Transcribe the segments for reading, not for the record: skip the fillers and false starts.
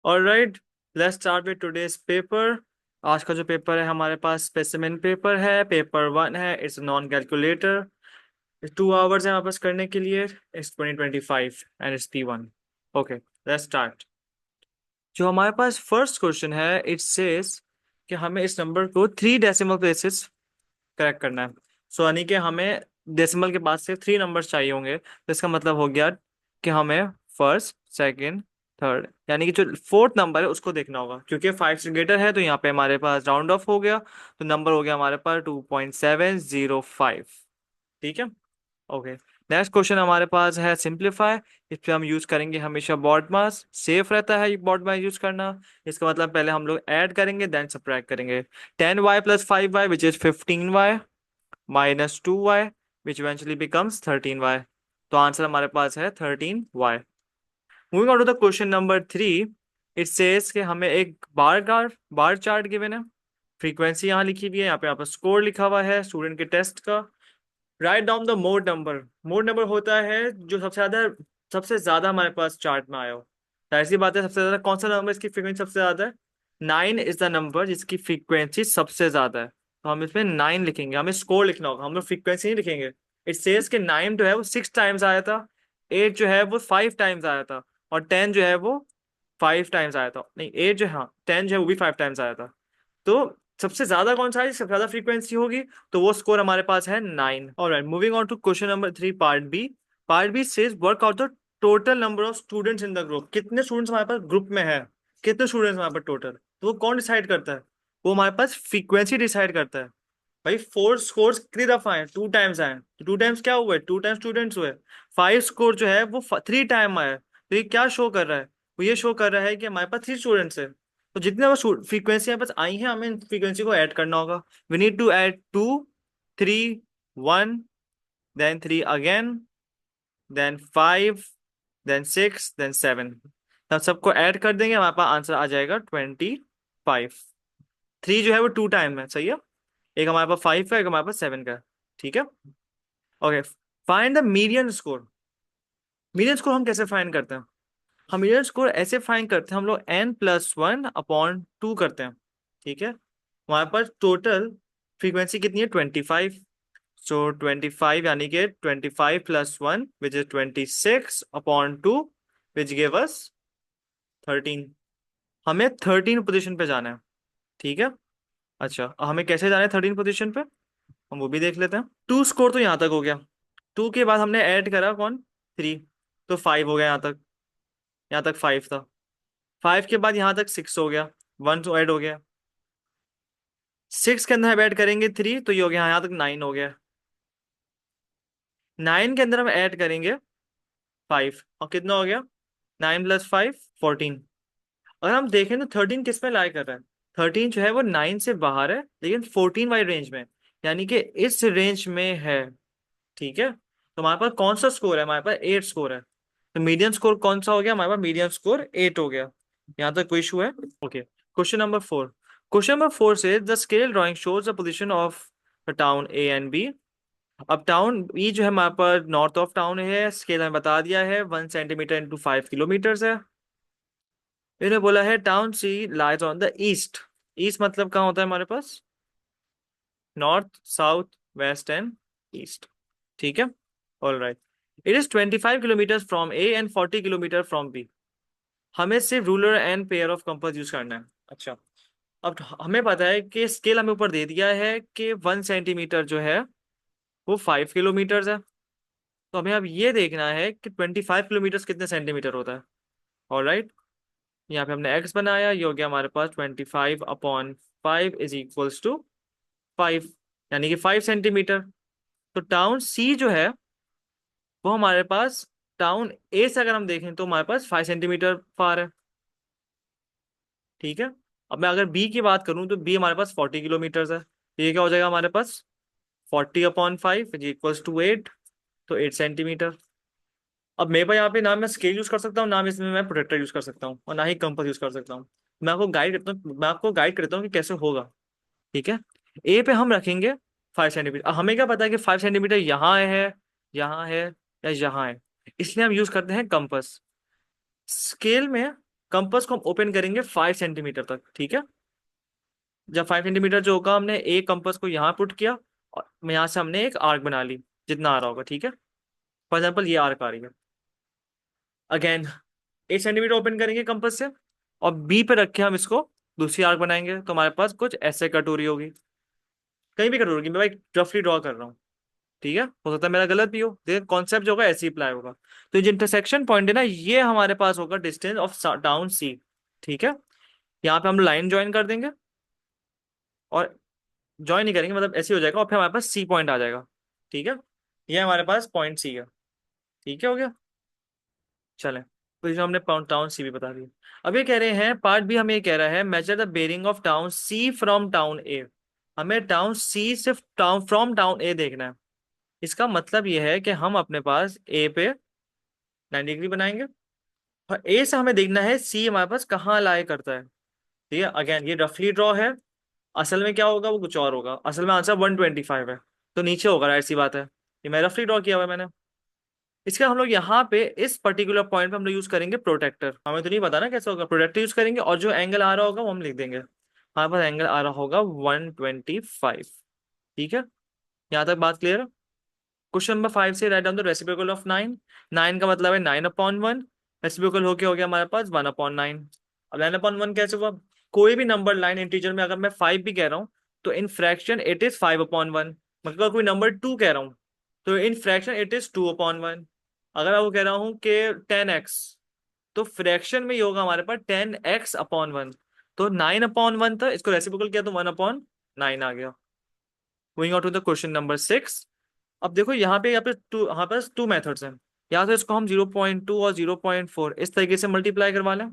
Alright, let's start with today's paper. आज का जो पेपर है हमारे पास स्पेसिमेन पेपर है, पेपर 1 है। It's non calculator. 2 आवर्स है वापस करने के लिए। It's 2025 and it's P1। Okay, let's start. जो हमारे पास फर्स्ट क्वेश्चन है, इट सेज कि हमें इस नंबर को 3 डेसिमल प्लेसेस करेक्ट करना है। सो यानी कि हमें डेसिमल के बाद से 3 नंबर्स चाहिए होंगे। तो इसका मतलब हो गया कि हमें फर्स्ट, सेकंड, थर्ड, यानी कि जो फोर्थ नंबर है उसको देखना होगा, क्योंकि 5 से ग्रेटर है। तो यहाँ पे हमारे पास राउंड ऑफ हो गया, तो नंबर हो गया हमारे पास 2.705। ठीक है। ओके, नेक्स्ट क्वेश्चन हमारे पास है सिंप्लीफाई। इस पे हम यूज करेंगे हमेशा बॉड मास। सेफ रहता है बॉड मास यूज करना। इसका मतलब पहले हम लोग ऐड करेंगे देन सब्ट्रैक्ट करेंगे। 10y plus 5y which is 15y minus 2y which eventually becomes 13y। तो आंसर हमारे पास है 13y। Moving on to the question number 3। It says कि हमें एक बार चार्ट गिवन है। फ्रीक्वेंसी यहाँ लिखी हुई है, यहाँ पे स्कोर लिखा हुआ है स्टूडेंट के टेस्ट का। Write down the mode number. Mode number होता है जो सबसे ज्यादा हमारे पास चार्ट में आया हो। जाहिर सी बात है, सबसे ज्यादा कौन सा नंबर इसकी फ्रीक्वेंसी सबसे ज्यादा है? 9 इज द नंबर जिसकी फ्रीक्वेंसी सबसे ज्यादा है। तो हम इसमें 9 लिखेंगे, हमें स्कोर लिखना होगा, हम लोग फ्रीक्वेंसी नहीं लिखेंगे। इट सेज कि 9 जो है वो 6 टाइम्स आया था, 8 जो है वो 5 टाइम्स आया था, और 10 जो है वो 5 टाइम्स आया था। नहीं, 8 जो, हाँ 10 जो है वो भी 5 टाइम्स आया था। तो सबसे ज्यादा कौन सा है, सबसे ज्यादा फ्रीक्वेंसी होगी, तो वो स्कोर हमारे पास है 9। Alright, moving on to question number 3 part B. Part B says work out the total number of students in the group. कितने स्टूडेंट्स हमारे पास ग्रुप में है, कितने स्टूडेंट्स हमारे पास टोटल, तो वो कौन डिसाइड करता है? वो हमारे पास फ्रीक्वेंसी डिसाइड करता है। भाई 4 स्कोर्स कितनी दफा है, 2 टाइम्स आए, तो 2 टाइम्स क्या हुए, 2 टाइम्स स्टूडेंट्स हुए। 5 स्कोर जो है वो 3 टाइम आया, तो ये क्या शो कर रहा है? वो ये शो कर रहा है कि हमारे पास 3 स्टूडेंट्स है। तो जितने वो फ्रीक्वेंसी हमारे पास आई हैं, हमें फ्रीक्वेंसी को ऐड करना होगा। We need to add 2, 3, 1, then 3 again, then 5, then 6, then 7। तब सबको ऐड कर देंगे, हमारे पास आंसर आ जाएगा 25। 3 जो है वो 2 टाइम है, सही है। एक हमारे पास 5 का, एक हमारे पास 7 का है। ठीक है। Okay, find the median score. Median score हम कैसे फाइंड करते हैं? हम मीडियन स्कोर ऐसे फाइंड करते हैं, हम लोग n+1/2 करते हैं। ठीक है। हमारे पास टोटल फ्रीक्वेंसी कितनी है, 25। सो 25 यानी कि 25+1 which is 26/2 which give us 13। हमें 13 पोजीशन पे जाना है। ठीक है। अच्छा, हमें कैसे जाना है 13 पोजीशन पे, हम वो भी देख लेते हैं। 2 स्कोर तो यहाँ तक हो गया। 2 के बाद हमने ऐड करा कौन, 3, तो 5 हो गया यहाँ तक। यहाँ तक 5 था। 5 के बाद यहाँ तक 6 हो गया, 1 तो ऐड हो गया। 6 के अंदर हम ऐड करेंगे 3, तो ये हो गया यहाँ तक 9 हो गया। 9 के अंदर हम ऐड करेंगे 5, और कितना हो गया, 9+5 14। अगर हम देखें तो 13 किस में लाई कर रहा है? 13 जो है वो 9 से बाहर है, लेकिन 14 वाली रेंज में, यानी कि इस रेंज में है। ठीक है। तो हमारे पास कौन सा स्कोर है, हमारे पास 8 स्कोर है। तो मीडियन स्कोर कौन सा हो गया, हमारे पास मीडियन स्कोर 8 हो गया। यहाँ तक कोई इशू है? Okay, question number 4। Question number 4 says the scale drawing shows the position of the town A and B. अब टाउन बी जो है हमारे पास नॉर्थ ऑफ टाउन है, स्केल हमें बता दिया है 1 सेंटीमीटर इंटू 5 किलोमीटर है। इन्हें बोला है town C lies on the east. East मतलब कहाँ होता है हमारे पास, north, south, west and east. ठीक है। All right, it is 25 kilometre from A and 40 kilometre from B. हमें सिर्फ ruler and pair of compass use करना है। अच्छा, अब हमें पता है कि स्केल हमें ऊपर दे दिया है कि 1 सेंटीमीटर जो है वो 5 किलोमीटर है। तो हमें अब ये देखना है कि 25 किलोमीटर कितने सेंटीमीटर होता है। ऑल राइट, यहाँ पे हमने एक्स बनाया, ये हो गया हमारे पास 25/5 इज इक्वल्स टू 5, यानी कि 5 सेंटीमीटर। तो टाउन सी जो है वो हमारे पास टाउन ए से अगर हम देखें तो हमारे पास 5 सेंटीमीटर फार है। ठीक है। अब मैं अगर बी की बात करूं तो बी हमारे पास 40 किलोमीटर है। तो ये क्या हो जाएगा हमारे पास, 40/5 इज इक्वल्स टू 8, तो 8 सेंटीमीटर। अब मेरे पास यहाँ पे ना मैं स्केल यूज कर सकता हूँ, ना इसमें मैं प्रोटेक्टर यूज कर सकता हूँ, और ना ही कंपास यूज कर सकता हूँ। मैं आपको गाइड करता हूँ कि कैसे होगा। ठीक है। ए पे हम रखेंगे 5 सेंटीमीटर। अब हमें क्या पता है कि 5 सेंटीमीटर यहाँ है या यहाँ है, इसलिए हम यूज करते हैं कंपास। स्केल में कंपास को हम ओपन करेंगे 5 सेंटीमीटर तक, ठीक है। जब 5 सेंटीमीटर जो होगा, हमने एक कंपास को यहाँ पुट किया और यहाँ से हमने एक आर्क बना ली जितना आ रहा होगा, ठीक है। फॉर एग्जाम्पल ये आर्क आ रही है। अगेन 8 सेंटीमीटर ओपन करेंगे कंपास से और बी पे रख के हम इसको दूसरी आर्क बनाएंगे, तो हमारे पास कुछ ऐसे कट हो रही होगी। कहीं भी कट हो रही, मैं भाई रफली ड्रॉ कर रहा हूँ, ठीक है। हो सकता है मेरा गलत भी हो, देखिए कॉन्सेप्ट जो होगा ऐसे ही अप्लाई होगा। तो ये जो इंटरसेक्शन पॉइंट है ना, ये हमारे पास होगा डिस्टेंस ऑफ डाउन सी, ठीक है। यहाँ पे हम लाइन ज्वाइन कर देंगे और ज्वाइन नहीं करेंगे, मतलब ऐसे ही हो जाएगा और फिर हमारे पास सी पॉइंट आ जाएगा, ठीक है। ये हमारे पास पॉइंट सी है, ठीक है, हो गया। चलें, तो जो हमने टाउन सी भी बता दिया। अब ये कह रहे हैं पार्ट बी, हमें ये कह रहा है measure the bearing of town C from town A. हमें टाउन सी सिर्फ टाउन फ्रॉम टाउन ए देखना है। इसका मतलब ये है कि हम अपने पास ए पे 90 डिग्री बनाएंगे और ए से हमें देखना है सी हमारे पास कहाँ लाई करता है, ठीक है। अगेन ये रफली ड्रॉ है, असल में क्या होगा वो कुछ और होगा। असल में आंसर 125 है, तो नीचे होगा, राइट सी बात है। ये मैं रफली ड्रॉ किया हुआ है मैंने। इसके हम लोग यहाँ पे इस पर्टिकुलर पॉइंट पे हम लोग यूज करेंगे प्रोटेक्टर। हमें तो नहीं पता ना कैसे होगा, प्रोटेक्टर यूज करेंगे और जो एंगल आ रहा होगा वो हम लिख देंगे। हमारे पास एंगल आ रहा होगा 125, ठीक है। यहाँ तक बात क्लियर है। क्वेश्चन नंबर 5 से write down the reciprocal of 9। 9 का मतलब है 9/1। रेसिप्रोकल होके हो गया हमारे पास 1/9। अब 9/1 कैसे हुआ? कोई भी नंबर लाइन इंटीजर में अगर मैं 5 भी कह रहा हूँ तो इन फ्रैक्शन इट इज 5/1। मतलब अगर कोई नंबर 2 कह रहा हूँ तो इन फ्रैक्शन इट इज 2/1। अगर मैं वो कह रहा हूँ कि 10x, तो फ्रैक्शन में ये होगा हमारे पास 10x/1। तो 9/1 था, इसको रेसिप्रोकल किया तो 1/9 आ गया। Going on to the question number 6। अब देखो यहाँ पे टू, हमारे पास टू मेथड्स हैं। या तो इसको हम 0.2 और 0.4 इस तरीके से मल्टीप्लाई करवा लें,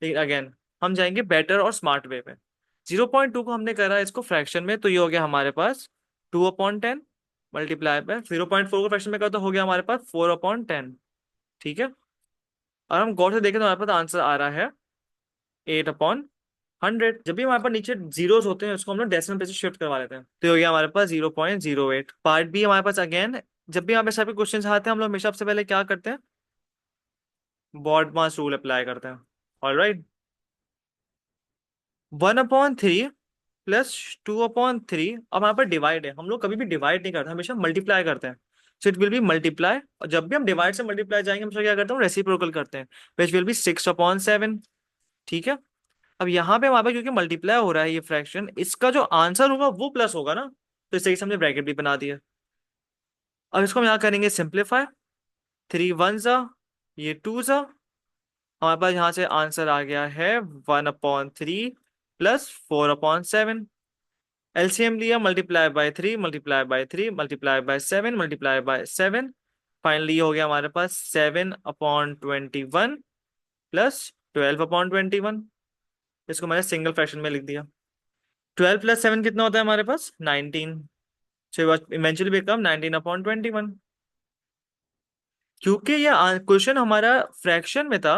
लेकिन अगेन हम जाएंगे बेटर और स्मार्ट वे पे। 0.2 को हमने करा इसको फ्रैक्शन में, तो ये हो गया हमारे पास 2/10 मल्टीप्लाई पे। 0.4 को फ्रैक्शन में करा तो हो गया हमारे पास 4/10, ठीक है। और हम गौर से देखें तो हमारे पास आंसर आ रहा है 8/100। जब भी हमारे पास नीचे जीरोस होते हैं उसको हम लोग डेसिमल प्लेस शिफ्ट करवा लेते हैं, तो ये हो गया हमारे पास 0.08। पार्ट बी हमारे पास अगेन, जब भी हमारे साथ क्वेश्चन आते हैं हम लोग हमेशा सबसे पहले क्या करते हैं, बॉड मास रूल अप्लाई करते हैं। Alright, 1/3 plus 2/3। अब यहाँ पर डिवाइड है, हम लोग कभी भी डिवाइड नहीं करते, हमेशा मल्टीप्लाई करते हैं। So it will be multiply, और जब भी हम डिवाइड से मल्टीप्लाई जाएंगे हम क्या करते हैं, रेसिप्रोकल करते हैं, विच विल बी 6/7, ठीक है। अब यहाँ पे हमारे पास क्योंकि मल्टीप्लाई हो रहा है ये फ्रैक्शन, इसका जो आंसर होगा वो प्लस होगा ना, तो इस तरीके से हमने ब्रैकेट भी बना दिया। अब इसको हम यहाँ करेंगे सिंप्लीफाई। 3 1 ज़ा, ये 2 ज़ा, हमारे पास यहाँ से आंसर आ गया है 1/3 प्लस 4/7। एलसीएम लिया, multiply by 3 multiply by 7 finally हो गया हमारे पास 7/21 प्लस 12/21। इसको मैंने सिंगल फ्रैक्शन में लिख दिया। 12 प्लस 7 कितना होता है हमारे पास? 19। So eventually become 19/21। क्योंकि ये क्वेश्चन हमारा फ्रैक्शन में था,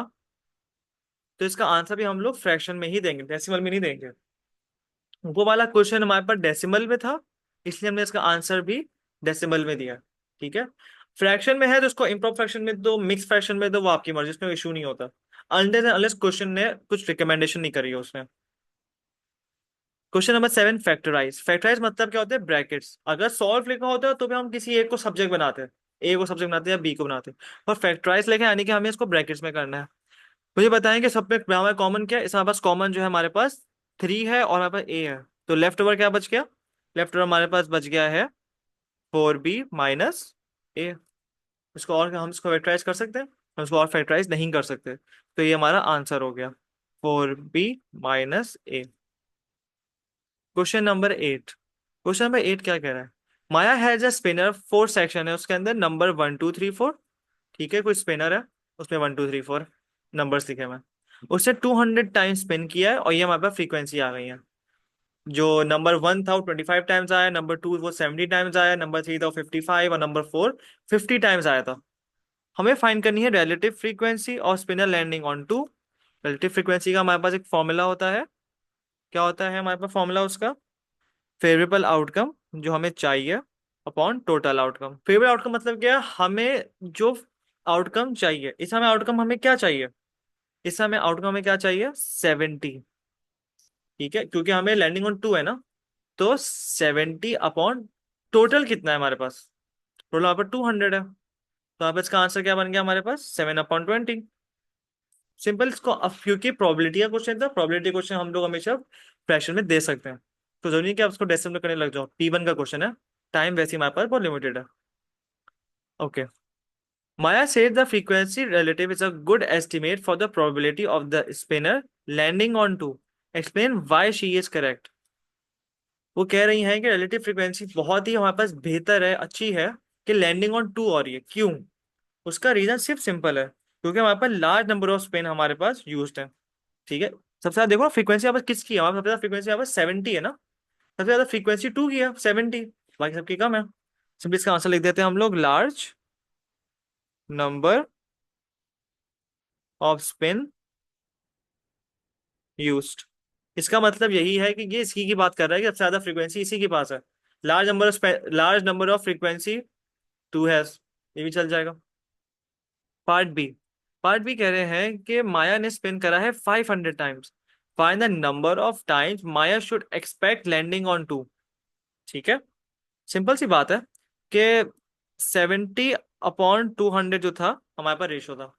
तो इसका आंसर भी हम लोग फ्रैक्शन में ही देंगे, डेसिमल में नहीं देंगे। वो वाला क्वेश्चन हमारे पास डेसिमल में था, इसलिए हमने इसका आंसर भी डेसिमल में दिया, ठीक है। फ्रैक्शन में है तो उसको इम्प्रॉपर फ्रैक्शन में दो, मिक्स फ्रैक्शन में दो, वो आपकी मर्जी, इसमें इशू नहीं होता। अनलेस क्वेश्चन ने कुछ रिकमेंडेशन नहीं करी है उसने। Question number 7, factorise. फैक्टराइज मतलब क्या होता है? ब्रैकेट्स। अगर सॉल्व लिखा होता है तो भी हम किसी एक को सब्जेक्ट बनाते हैं, ए को सब्जेक्ट बनाते हैं या बी को बनाते हैं, और फैक्टराइज लेके यानी कि हमें इसको ब्रैकेट्स में करना है। मुझे बताएं कि सब में हमारे कॉमन क्या है? इसमें हमारे पास कॉमन जो है हमारे पास 3 है और हमारे पास ए है, तो लेफ्ट ओवर क्या बच गया? लेफ्ट ओवर हमारे पास बच गया है 4b - a। इसको और हम इसको फैक्टराइज कर सकते हैं? हम इसको और फैक्टराइज नहीं कर सकते, तो ये हमारा आंसर हो गया 4b - a। Question number 8। Question number 8 क्या कह रहा है? माया हैज अ स्पिनर, 4 सेक्शन है उसके अंदर, नंबर 1 2 3 4, ठीक है। कोई स्पिनर है उसमें 1 2 3 4 नंबर्स लिखे हुए हैं, उससे 200 टाइम्स स्पिन किया है और ये हमारे पास फ्रीक्वेंसी आ गई है। जो नंबर 1 था वो 25 टाइम्स आया, नंबर 2 वो 70 टाइम्स आया, नंबर 3 था वो 55 और नंबर 4 50 टाइम्स आया था। हमें फाइंड करनी है रिलेटिव फ्रीक्वेंसी और spinner landing on two. Relative frequency का हमारे पास एक फॉर्मूला होता है। क्या होता है हमारे पास फॉर्मूला उसका? फेवरेबल आउटकम जो हमें चाहिए upon total outcome. Favourable outcome मतलब क्या है? हमें जो आउटकम चाहिए, इस हमें आउटकम हमें क्या चाहिए? इससे हमें आउटकम में क्या चाहिए, 70। ठीक है, क्योंकि हमें लैंडिंग ऑन 2 है ना, तो 70 अपॉन टोटल कितना है हमारे पास, टोटल यहाँ पर 200 है। तो यहाँ पे इसका आंसर क्या बन गया हमारे पास, 7/20। सिंपल। इसको अब क्योंकि प्रोबेबिलिटी का क्वेश्चन था, प्रोबेबिलिटी क्वेश्चन हम लोग हमेशा फ्रैक्शन में दे सकते हैं, तो जरूरी नहीं कि आप उसको डेसिमल में करने लग जाओ। P1 का क्वेश्चन है, टाइम वैसे ही हमारे पास बहुत लिमिटेड है। Okay. Maya said the frequency relative is a good estimate for the probability of the spinner landing on two. Explain why she is correct. वो कह रही हैं कि रिलेटिव फ्रीक्वेंसी बहुत ही हमारे पास बेहतर है, अच्छी है, कि लैंडिंग ऑन टू हो रही है। क्यों? उसका रीजन सिर्फ सिंपल है, क्योंकि हमारे पास लार्ज नंबर ऑफ स्पिन हमारे पास यूज्ड है। ठीक है। सबसे ज्यादा देखो फ्रीक्वेंसी यहाँ पर किसकी है, हमारे सबसे ज्यादा फ्रीक्वेंसी यहाँ पर 70 है ना, सबसे ज्यादा फ्रीक्वेंसी 2 की है, 70। बाकी सबकी कम है। सिंपली इसका आंसर लिख देते हैं हम लोग, large number off spin used. इसका मतलब यही है कि ये इसी की बात कर रहा है कि सबसे ज्यादा फ्रीक्वेंसी इसी के पास है। लार्ज नंबर ऑफ फ्रीक्वेंसी 2 है, ये भी चल जाएगा। Part B. पार्ट बी कह रहे हैं कि माया ने स्पिन करा है 500 times. Find the number of times Maya should expect landing on two. ठीक है। सिंपल सी बात है कि 70/200 जो था हमारे पास रेशो था।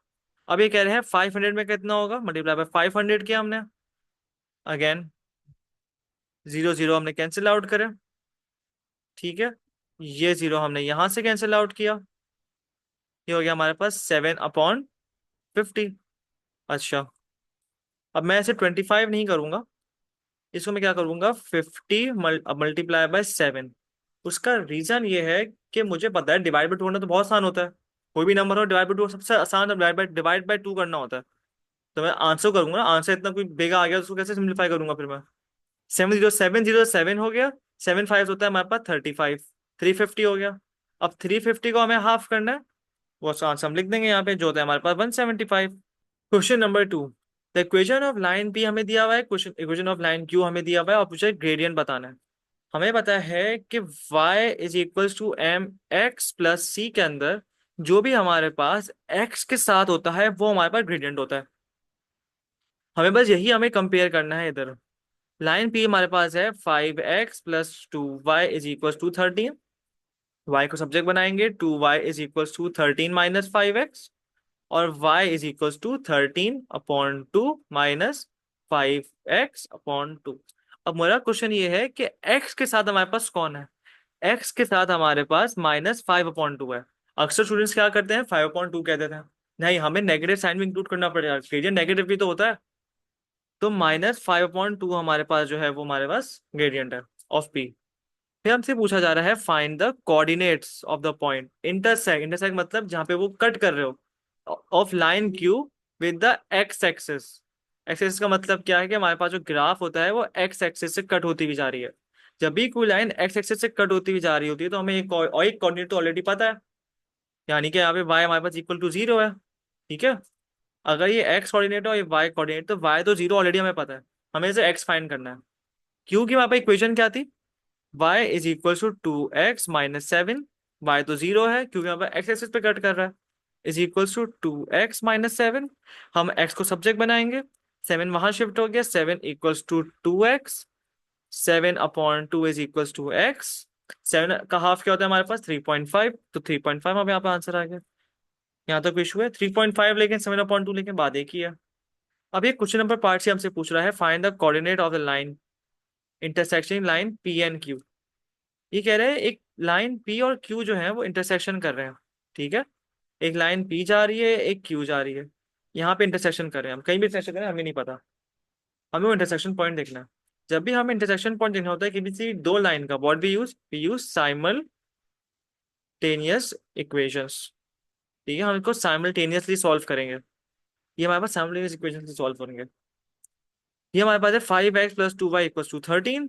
अब ये कह रहे हैं 500 में कितना होगा, मल्टीप्लाई बाय 500 किया हमने। अगेन जीरो जीरो हमने कैंसिल आउट करे। ठीक है। ये जीरो हमने यहां से कैंसिल आउट किया। ये हो गया हमारे पास 7/50। अच्छा, अब मैं ऐसे 25 नहीं करूंगा, इसको मैं क्या करूंगा, 50 मल्टीप्लाई बाय 7। उसका रीजन ये है कि मुझे पता है डिवाइड बाय टू करना तो बहुत आसान होता है। कोई भी नंबर हो डिवाइड बाय टू सबसे आसान, डिवाइड बाय टू करना होता है। तो मैं आंसर करूंगा ना, आंसर इतना कोई बेगा आ गया तो उसको कैसे सिंप्लीफाई करूंगा फिर मैं। 707 हो गया, 7 5 होता है हमारे पास 35, 350 हो गया। अब 350 को हमें हाफ करना है, वो आंसर हम लिख देंगे यहाँ पे, जो होता है हमारे पास 175। Question number 2। The equation of line P हमें दिया हुआ है, question equation of line Q हमें दिया हुआ है, और मुझे ग्रेडियंट बताना है। हमें पता है कि y is equals to M X plus C के अंदर जो भी हमारे पास x के साथ होता है वो हमारे पास ग्रेडियंट होता है। हमें बस यही हमें कंपेयर करना है इधर। लाइन पी हमारे पास है 5x+2y is equal to 13। y को सब्जेक्ट बनाएंगे, 2y is equal to 13 - 5x, और y is equal to 13/2 -5x/2। अब मेरा क्वेश्चन ये है कि x के साथ हमारे पास कौन है, x के साथ हमारे पास -5/2 है। अक्सर स्टूडेंट्स क्या करते हैं, 5/2 कह देते हैं। नहीं, हमें नेगेटिव साइन भी इंक्लूड करना पड़ेगा, ग्रेडियंट नेगेटिव भी तो होता है। तो -5/2 हमारे पास जो है वो हमारे पास ग्रेडियंट है ऑफ p। फिर हमसे पूछा जा रहा है find the coordinates of the point intersect. Intersect मतलब जहां पे वो कट कर रहे हो, of line Q with the x axis. Axis का मतलब क्या है कि हमारे पास जो ग्राफ होता है वो एक्स एक्सिस से कट होती हुई जा रही है। जब भी कोई लाइन एक्स एक्सिस से कट होती हुई जा रही होती है तो हमें एक कोऑर्डिनेट तो ऑलरेडी पता है, यानी कि यहाँ पे y हमारे पास इक्वल टू 0 है। ठीक है। अगर ये x कोऑर्डिनेट है और ये y कोऑर्डिनेट, तो y तो 0 ऑलरेडी हमें पता है, हमें इसे x फाइंड करना है। क्योंकि वहां पर इक्वेशन क्या थी, y is equal to 2x - 7। y तो 0 है क्योंकि यहाँ पर x एक्सिस पे कट कर रहा है, इज इक्वल टू 2x - 7। हम x को सब्जेक्ट बनाएंगे, 7 वहां शिफ्ट हो गया, 7 equals to 2x, 7/2 is equals to x। 7 का हाफ क्या होता है हमारे पास, 3.5, तो 3.5 हमें यहाँ पे आंसर आ गया। यहाँ तक इशू है, 3.5 लेकिन 7/2 लेकिन बाद एक ही है। अब ये क्वेश्चन नंबर पार्ट से हमसे पूछ रहा है find the coordinate of the line intersection line P and Q. ये कह रहे हैं एक लाइन पी और क्यू जो है वो इंटरसेक्शन कर रहे हैं। ठीक है। एक लाइन पी जा रही है, एक क्यू जा रही है, यहाँ पे इंटरसेक्शन कर रहे हैं, हम कहीं भी इंटरसेक्शन करें हमें नहीं पता, हमें वो इंटरसेक्शन पॉइंट देखना है। जब भी हमें इंटरसेक्शन पॉइंट देखना होता है किसी दो लाइन का, what we use simultaneous equations. ठीक है, हम इसको साइमल्टेनियसली सॉल्व करेंगे। ये हमारे पास साइमल्टेनियस इक्वेशन से सॉल्व करेंगे। ये हमारे पास है 5x+2y = 13।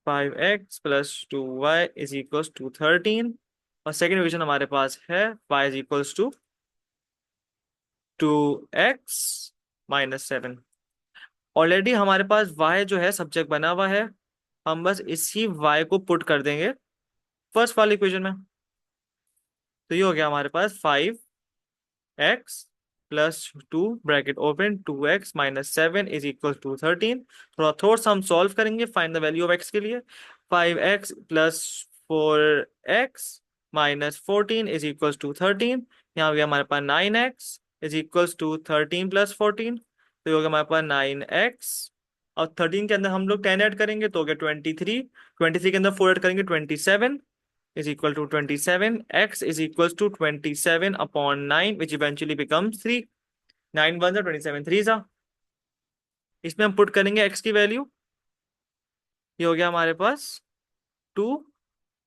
5x+2y is equal to 13। और सेकेंड इक्वेशन हमारे पास है y is equal to 2x - 7। Already हमारे पास y जो है सब्जेक्ट बना हुआ है, हम बस इसी y को पुट कर देंगे फर्स्ट वाली इक्वेशन में। तो ये हो गया हमारे पास 5x plus 2 bracket open 2x minus 7 is equal to 13। थोड़ा सा हम सॉल्व करेंगे, find the value of x के लिए। 5x plus 4x minus 14 is equal to 13। यहाँ हो गया हमारे पास 9x is equal to 13 plus 14, तो ये हो गया हमारे पास 9x। और 13 के अंदर हम लोग 10 ऐड करेंगे तो हो गया 23। 23 के अंदर 4 ऐड करेंगे 27 is equal to 27. X is equals to 27 upon 9, which eventually becomes 3. 9 1 are 27 3 are। इसमें हम पुट करेंगे x की वैल्यू, ये हो गया हमारे पास 2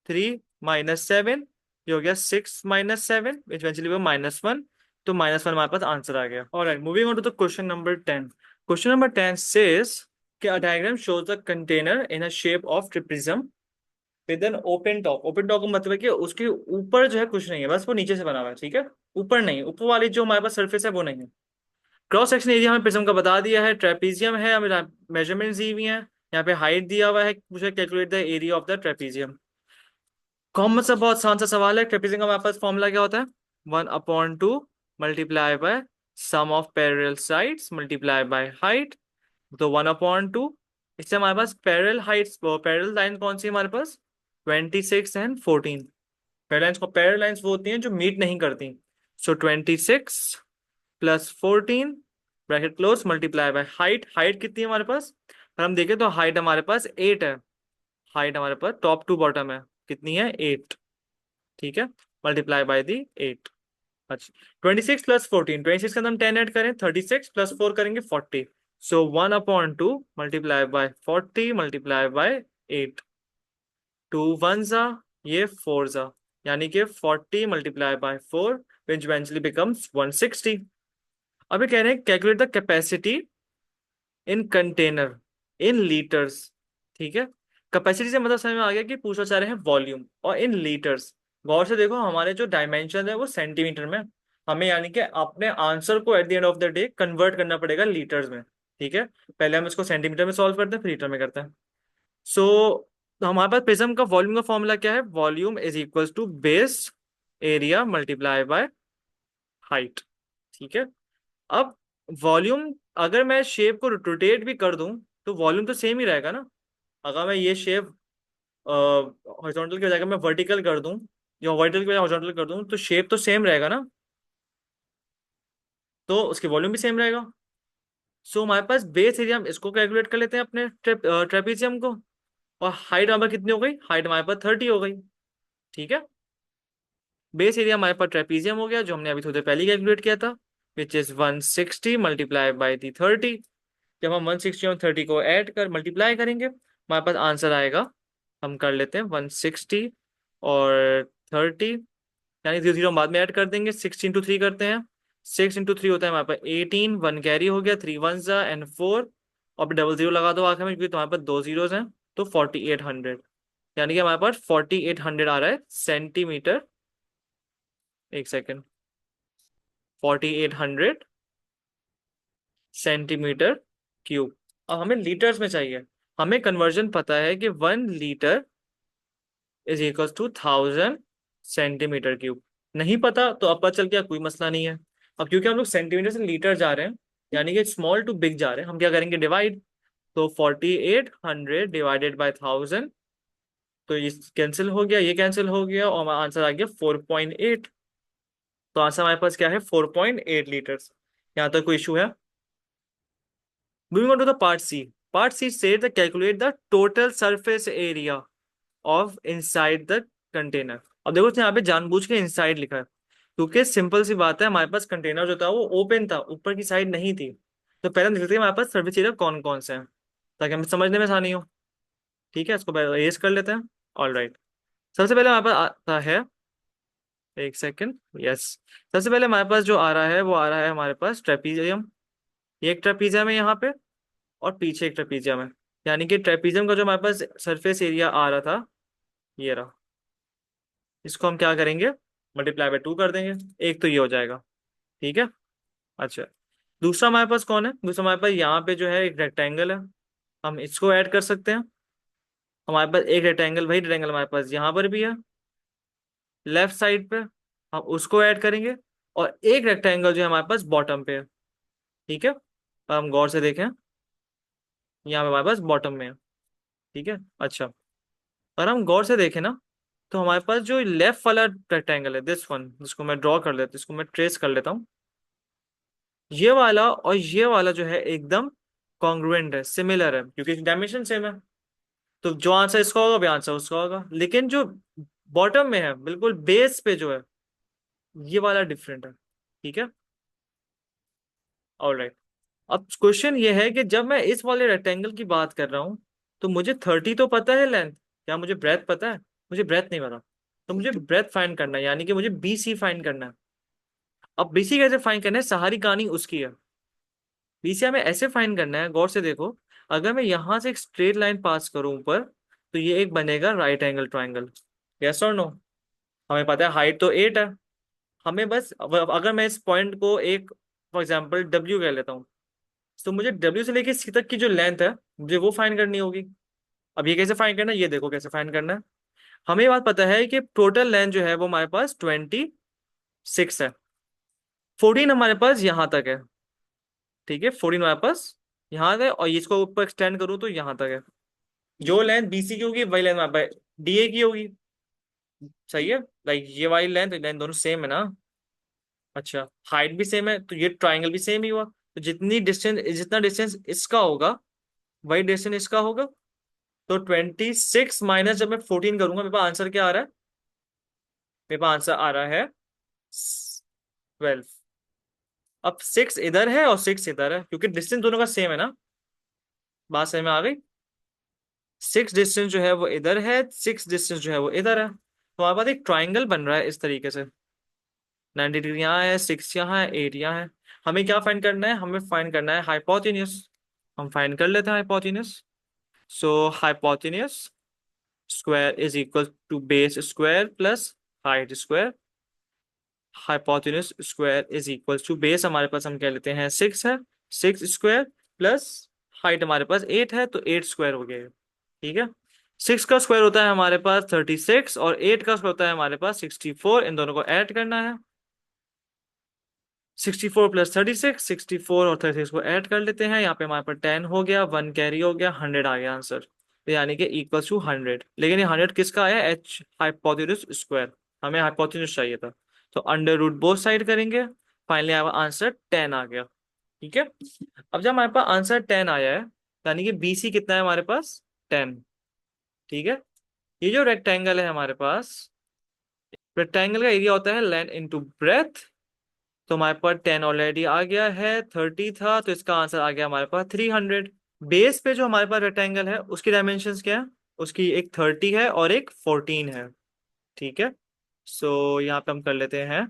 3 माइनस 7, ये हो गया 6 माइनस 7 विच इवेंचुअली वो -1। तो -1 हमारे पास आंसर आ गया। Alright, moving on to the question number 10। Question number 10 says कि a diagram shows a container in a shape of trapezium with an open top. Open top का मतलब है कि उसके ऊपर जो है कुछ नहीं है, बस वो नीचे से बना हुआ है, ठीक है। ऊपर नहीं, ऊपर वाली जो हमारे पास सरफेस है वो नहीं है। क्रॉस सेक्शन एरिया हमें प्रिज्म का बता दिया है, ट्रेपीजियम है, हमें मेजरमेंट्स दी हुई हैं। यहाँ पे हाइट दिया हुआ है, मुझे calculate the area of the trapezium. Common सा बहुत आसान सा सवाल है। ट्रेपीजियम का हमारे पास फॉर्मूला क्या होता है? 1/2 multiply by sum of parallel sides multiply by height. तो 1/2, इससे हमारे पास पैरेलल हाइट्स, पैरेलल लाइन कौन सी है हमारे पास? 26 एंड 14। पैरेलल लाइंस वो होती हैं जो मीट नहीं करती। सो 26 plus 14 bracket close multiply by height. Height कितनी है हमारे पास? अगर हम देखें तो हाइट हमारे पास 8 है। हाइट हमारे पास टॉप टू बॉटम है, कितनी है? 8, ठीक है। मल्टीप्लाई बाय दी 8। अच्छा, 26 प्लस 14, 26 के अंदर हम 10 ऐड करें, 36 प्लस 4 करेंगे 40। सो 1/2 मल्टीप्लाई बाय 40 मल्टीप्लाई बाय 8। 2 1 जा, ये 4 जा, यानी कि 40 multiply by 4 which eventually becomes 160। अभी कह रहे हैं calculate the capacity in container in litres, ठीक है। कैपेसिटी से मतलब समझ में आ गया कि पूछना चाह रहे हैं वॉल्यूम, और इन लीटर्स। गौर से देखो, हमारे जो डायमेंशन है वो सेंटीमीटर में। हमें यानी कि अपने आंसर को at the end of the day convert करना पड़ेगा लीटर्स में, ठीक है। पहले हम इसको सेंटीमीटर में सॉल्व करते हैं, फिर लीटर में करते हैं। सो तो हमारे पास प्रिज्म का वॉल्यूम का फॉर्मूला क्या है? Volume is equal to base area multiply by height, ठीक है। अब वॉल्यूम, अगर मैं शेप को रोटेट भी कर दूं तो वॉल्यूम तो सेम ही रहेगा ना। अगर मैं ये शेप हॉरिजॉन्टल की जगह मैं वर्टिकल कर दूं, या वर्टिकल की बजाय हॉरिजॉन्टल कर दूं, तो शेप तो सेम रहेगा ना, तो उसकी वॉल्यूम भी सेम रहेगा। सो हमारे पास बेस एरिया, हम इसको कैलकुलेट कर लेते हैं अपने ट्रेपीजियम को। और हाइट हमारे कितनी हो गई? हाइट हमारे पास 30 हो गई, ठीक है। बेस एरिया हमारे पास ट्रेपीजियम हो गया, जो हमने अभी थोड़ी देर पहले कैलकुलेट किया था, विच इज 160 मल्टीप्लाई बाई दी 30। जब हम 160 और 30 को ऐड कर मल्टीप्लाई करेंगे, हमारे पास आंसर आएगा। हम कर लेते हैं 160 और 30, यानी 0 0 हम बाद में ऐड कर देंगे। 6 × 3 करते हैं, 6 × 3 होता है हमारे पास 18, 1 कैरी हो गया, 3 1 एंड 4, और डबल जीरो लगा दो आखिर में, क्योंकि तुम्हारे पास दो जीरोज हैं। तो 4800, यानी कि हमारे पास 4800 आ रहा है सेंटीमीटर। एक सेकेंड, 4800 सेंटीमीटर क्यूब। अब हमें लीटर्स में चाहिए। हमें कन्वर्जन पता है कि 1 litre is equal to 1000 centimetre cube. नहीं पता तो अब पता चल गया, कोई मसला नहीं है। अब क्योंकि हम लोग सेंटीमीटर से लीटर जा रहे हैं, यानी कि स्मॉल टू बिग जा रहे हैं, हम क्या करेंगे? डिवाइड। तो 4800 डिवाइडेड बाय 1000, तो ये कैंसिल हो गया, ये कैंसिल हो गया, और हमारा आंसर आ गया 4.8। तो आंसर हमारे पास क्या है? 4.8 लीटर्स। यहाँ तक कोई इशू है? Moving on to the part C. Part C से the calculate the total surface area of inside the container. अब देखो यहाँ पे जानबूझ के इनसाइड लिखा है, क्योंकि सिंपल सी बात है, हमारे पास कंटेनर जो था वो ओपन था, ऊपर की साइड नहीं थी। तो पहले हम देखते हैं हमारे पास सर्फेस एरिया कौन कौन से हैं, ताकि हमें समझने में आसानी हो, ठीक है। इसको रेस कर लेते हैं। ऑल राइट, सबसे पहले हमारे पास आता है, एक सेकेंड, यस। सबसे पहले हमारे पास जो आ रहा है वो आ रहा है हमारे पास ट्रेपीजियम। ये एक ट्रेपीजियम है यहाँ पे, और पीछे एक ट्रेपीजियम है। यानी कि ट्रेपीजियम का जो हमारे पास सरफेस एरिया आ रहा था, ये रहा। इसको हम क्या करेंगे? मल्टीप्लाई बाय 2 कर देंगे, एक तो ये हो जाएगा, ठीक है। अच्छा, दूसरा हमारे पास कौन है? दूसरा हमारे पास यहाँ पे जो है एक रेक्टेंगल है, हम इसको ऐड कर सकते हैं। हमारे पास एक रेक्टेंगल, वही रेक्टेंगल हमारे पास यहाँ पर भी है लेफ्ट साइड पे, हम उसको ऐड करेंगे। और एक रेक्टेंगल जो है हमारे पास बॉटम पे है। ठीक है, अब हम गौर से देखें, यहाँ पे हमारे पास बॉटम में है। ठीक है, अच्छा, अगर हम गौर से देखें ना, तो हमारे पास जो लेफ्ट वाला रेक्टेंगल है, दिस वन, जिसको मैं ड्रॉ कर लेता, इसको मैं ट्रेस कर लेता हूँ, ये वाला और ये वाला जो है एकदम कॉन्ग्रुएंट है, सिमिलर है, क्योंकि डायमेंशन सेम है। तो जो आंसर इसका होगा भी आंसर उसका होगा। लेकिन जो बॉटम में है, बिल्कुल बेस पे जो है, ये वाला डिफरेंट है। ठीक है, ऑलराइट। अब क्वेश्चन ये है कि जब मैं इस वाले रेक्टेंगल की बात कर रहा हूं, तो मुझे 30 तो पता है लेंथ, क्या मुझे ब्रेथ पता है? मुझे ब्रेथ नहीं पता। तो मुझे ब्रेथ फाइंड करना है, यानी कि मुझे बीसी फाइंड करना है। अब बीसी कैसे फाइंड करना है, सारी कहानी उसकी है। बीसी हमें ऐसे फाइंड करना है, गौर से देखो, अगर मैं यहां से एक स्ट्रेट लाइन पास करूं ऊपर, तो ये एक बनेगा राइट एंगल ट्राइंगल। यस और नो? हमें पता है हाइट तो 8 है। हमें बस अगर मैं इस पॉइंट को एक फॉर एग्जाम्पल डब्ल्यू कह लेता हूँ, तो मुझे डब्ल्यू से लेके सी तक की जो लेंथ है, मुझे वो फाइंड करनी होगी। अब ये कैसे फाइंड करना है, ये देखो कैसे फाइंड करना है। हमें ये बात पता है कि टोटल लेंथ जो है वो हमारे पास 26 है। 14 हमारे पास यहाँ तक है। ठीक है, 14 हमारे पास यहाँ तक है, और इसको ऊपर एक्सटेंड करूँ तो यहाँ तक है। जो लेंथ बीसी की होगी वही लेंथ हमारे पास डीए की होगी। सही है, लाइक ये वाली लेंथ लेंथ दोनों सेम है ना। अच्छा, हाइट भी सेम है, तो ये ट्राइंगल भी सेम ही हुआ। तो जितना डिस्टेंस इसका होगा, वही डिस्टेंस इसका होगा। तो 26 माइनस जब मैं 14 करूंगा, मेरे पास आंसर क्या आ रहा है? मेरे पास आंसर आ रहा है 12। अब 6 इधर है और 6 इधर है, क्योंकि डिस्टेंस दोनों का सेम है ना। बात समझ में आ गई? 6 डिस्टेंस जो है वो इधर है, 6 डिस्टेंस जो है वो इधर है, तो हमारे पास एक ट्राइंगल बन रहा है इस तरीके से। 90 डिग्री यहाँ है, 6 यहाँ है, 8 यहाँ है। हमें क्या फाइंड करना है? हमें फाइंड करना है हाइपोटेन्यूस। हम फाइंड कर लेते हैं hypotenuse. So hypotenuse square is equal to base square plus height square. Hypotenuse square is equal to base हमारे पास हम कह लेते हैं 6 है, 6 स्क्वायर प्लस हाइट हमारे पास 8 है, तो 8 स्क्वायर हो गया। ठीक है, 6 का स्क्वायर होता है हमारे पास 36, और 8 का स्क्वायर होता है हमारे पास 64। इन दोनों को ऐड करना है। 64 प्लस 36, 64 और 36 को ऐड कर लेते हैं, यहाँ पे हमारे पास 10 हो गया, 1 कैरी हो गया, 100 आ गया आंसर। तो यानी कि इक्वल टू 100। लेकिन ये 100 किसका आया? H hypotenuse square. हमें हाइपोटेन्यूस चाहिए था, तो अंडर रूट बोथ साइड करेंगे। फाइनली हमारा आंसर 10 आ गया। ठीक है, अब जब हमारे पास आंसर 10 आया है, यानी कि बीसी कितना है हमारे पास? 10। ठीक है, ये जो रेक्टेंगल है हमारे पास, रेक्टेंगल का एरिया होता है लेंथ इंटू ब्रेथ। तो हमारे पास 10 ऑलरेडी आ गया है, 30 था, तो इसका आंसर आ गया हमारे पास 300। बेस पे जो हमारे पास रेक्टेंगल है उसकी डायमेंशंस क्या है? उसकी एक 30 है और एक 14 है। ठीक है, सो यहाँ पे हम कर लेते हैं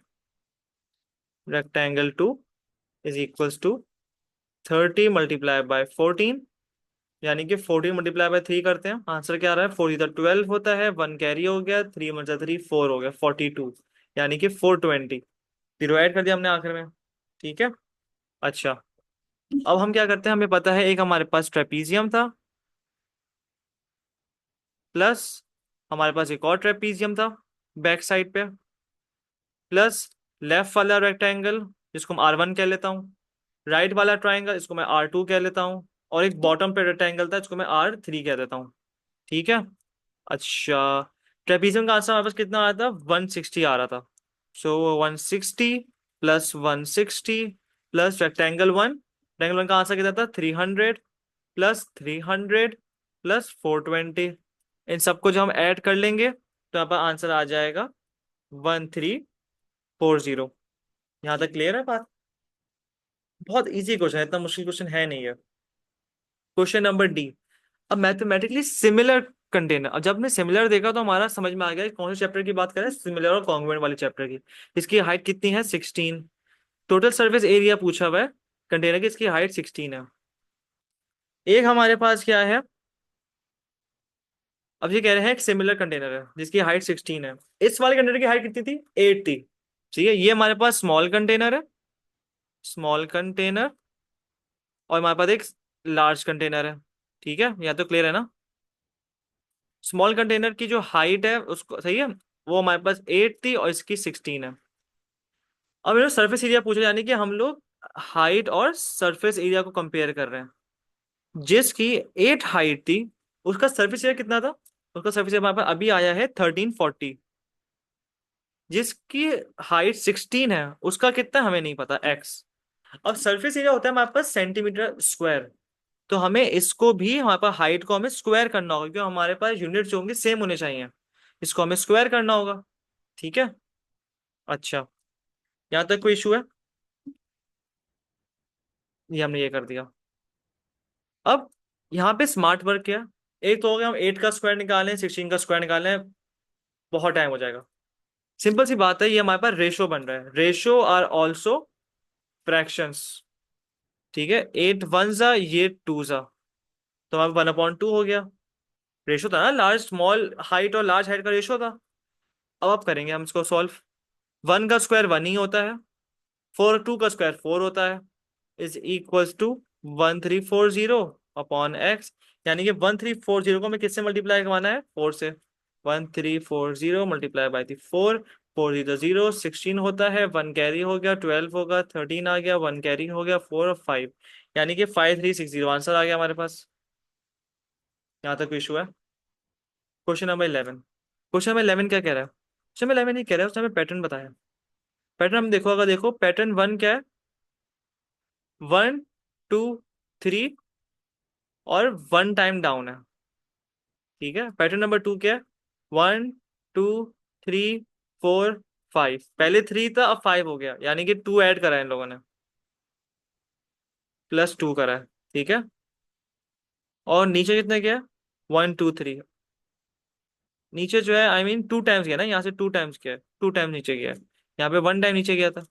रेक्टेंगल 2 इज इक्वल्स टू 30 × 14, यानी कि 14 × 3 करते हैं, आंसर क्या आ रहा है? 4 इधर 12 होता है, 1 कैरी हो गया, 3 × 3 4 हो गया, 42, यानी कि 420। जीरो ऐड कर दिया हमने आखिर में। ठीक है, अच्छा, अब हम क्या करते हैं, हमें पता है एक हमारे पास ट्रेपीजियम था, प्लस हमारे पास एक और ट्रेपीजियम था बैक साइड पे, प्लस लेफ्ट वाला रेक्टेंगल जिसको मैं R1 कह लेता हूँ, राइट वाला ट्राइंगल इसको मैं R2 कह लेता हूँ, और एक बॉटम पे रेक्टेंगल था जिसको मैं R3 कह देता हूँ। ठीक है, अच्छा, ट्रेपीजियम का आंसर हमारे पास कितना आया था? 160 आ रहा था। सो 160 प्लस 160 प्लस रेक्टेंगल वन का आंसर कितना था? 300 प्लस 300 प्लस 420। इन सबको जो हम ऐड कर लेंगे, तो यहाँ पर आंसर आ जाएगा 1340। यहाँ तक क्लियर है बात? बहुत इजी क्वेश्चन है, इतना मुश्किल क्वेश्चन है नहीं है। Question number D. अब मैथमेटिकली सिमिलर कंटेनर, अब जब हमने सिमिलर देखा तो हमारा समझ में आ गया कि कौन से चैप्टर की बात करें, सिमिलर और कॉन्ग्रुएंट वाले चैप्टर की। इसकी हाइट कितनी है? 16। टोटल सरफेस एरिया पूछा हुआ है कंटेनर की, इसकी हाइट 16 है। एक हमारे पास क्या है, अब ये कह रहे हैं एक सिमिलर कंटेनर है जिसकी हाइट 16 है। इस वाले कंटेनर की हाइट कितनी थी? 8 थी। ठीक है, ये हमारे पास स्मॉल कंटेनर है, स्मॉल कंटेनर, और हमारे पास एक लार्ज कंटेनर है। ठीक है, यहाँ तो क्लियर है ना? स्मॉल कंटेनर की जो हाइट है उसको, सही है, वो हमारे पास 8 थी और इसकी 16 है। अब मेरे सरफेस एरिया पूछा, यानी कि हम लोग हाइट और सरफेस एरिया को कंपेयर कर रहे हैं। जिसकी 8 हाइट थी, उसका सरफेस एरिया कितना था? उसका सरफेस एरिया हमारे पास अभी आया है 1340। जिसकी हाइट 16 है, उसका कितना हमें नहीं पता, एक्स। अब सरफेस एरिया होता है हमारे पास सेंटीमीटर स्क्वायर। तो हमें इसको भी, हमारे पास हाइट को हमें स्क्वायर करना होगा, क्योंकि हमारे पास यूनिट जो होंगे सेम होने चाहिए। इसको हमें स्क्वायर करना होगा। ठीक है। अच्छा, यहाँ तक कोई इशू है? ये हमने ये कर दिया। अब यहाँ पे स्मार्ट वर्क क्या है? एक तो हो गया, हम 8 का स्क्वायर निकालें, 16 का स्क्वायर निकालें, बहुत टाइम हो जाएगा। सिंपल सी बात है, ये हमारे पास रेशो बन रहा है। Ratio are also fractions. ठीक है, 8 वन जा, ये 2 जा, तो हमारे 1/2 हो गया। रेशो था ना, लार्ज स्मॉल हाइट और लार्ज हाइट का रेशो था। अब आप करेंगे हम इसको सॉल्व। 1 का स्क्वायर 1 ही होता है, 2 का स्क्वायर 4 होता है, is equals to 1340 upon x. यानी कि 1340 को हमें किससे मल्टीप्लाई करवाना है? 4 से। 1340 मल्टीप्लाई बाई थी 4, 4 0 16 होता है, 1 कैरी हो गया, 12 होगा, 13 आ गया, 1 कैरी हो गया, 4 और 5, यानी कि 5360 आंसर आ गया हमारे पास। यहाँ तक कोई इशू है? Question number 11। क्वेश्चन नंबर 11 क्या कह रहा है? क्वेश्चन नंबर 11 ये कह रहा है, उसने हमें पैटर्न बताया। पैटर्न हम देखो, अगर देखो पैटर्न 1 क्या है, 1 2 3 और 1 टाइम डाउन है। ठीक है। पैटर्न नंबर 2 क्या है? 1 2 3 4 5। पहले 3 था, अब 5 हो गया, यानी कि 2 ऐड करा है इन लोगों ने, +2 करा है। ठीक है। और नीचे कितने क्या है? 1 2 3। नीचे जो है, आई मीन 2 टाइम्स गया ना, यहाँ से 2 टाइम्स गया है, 2 टाइम नीचे गया है। यहाँ पे 1 टाइम नीचे गया था।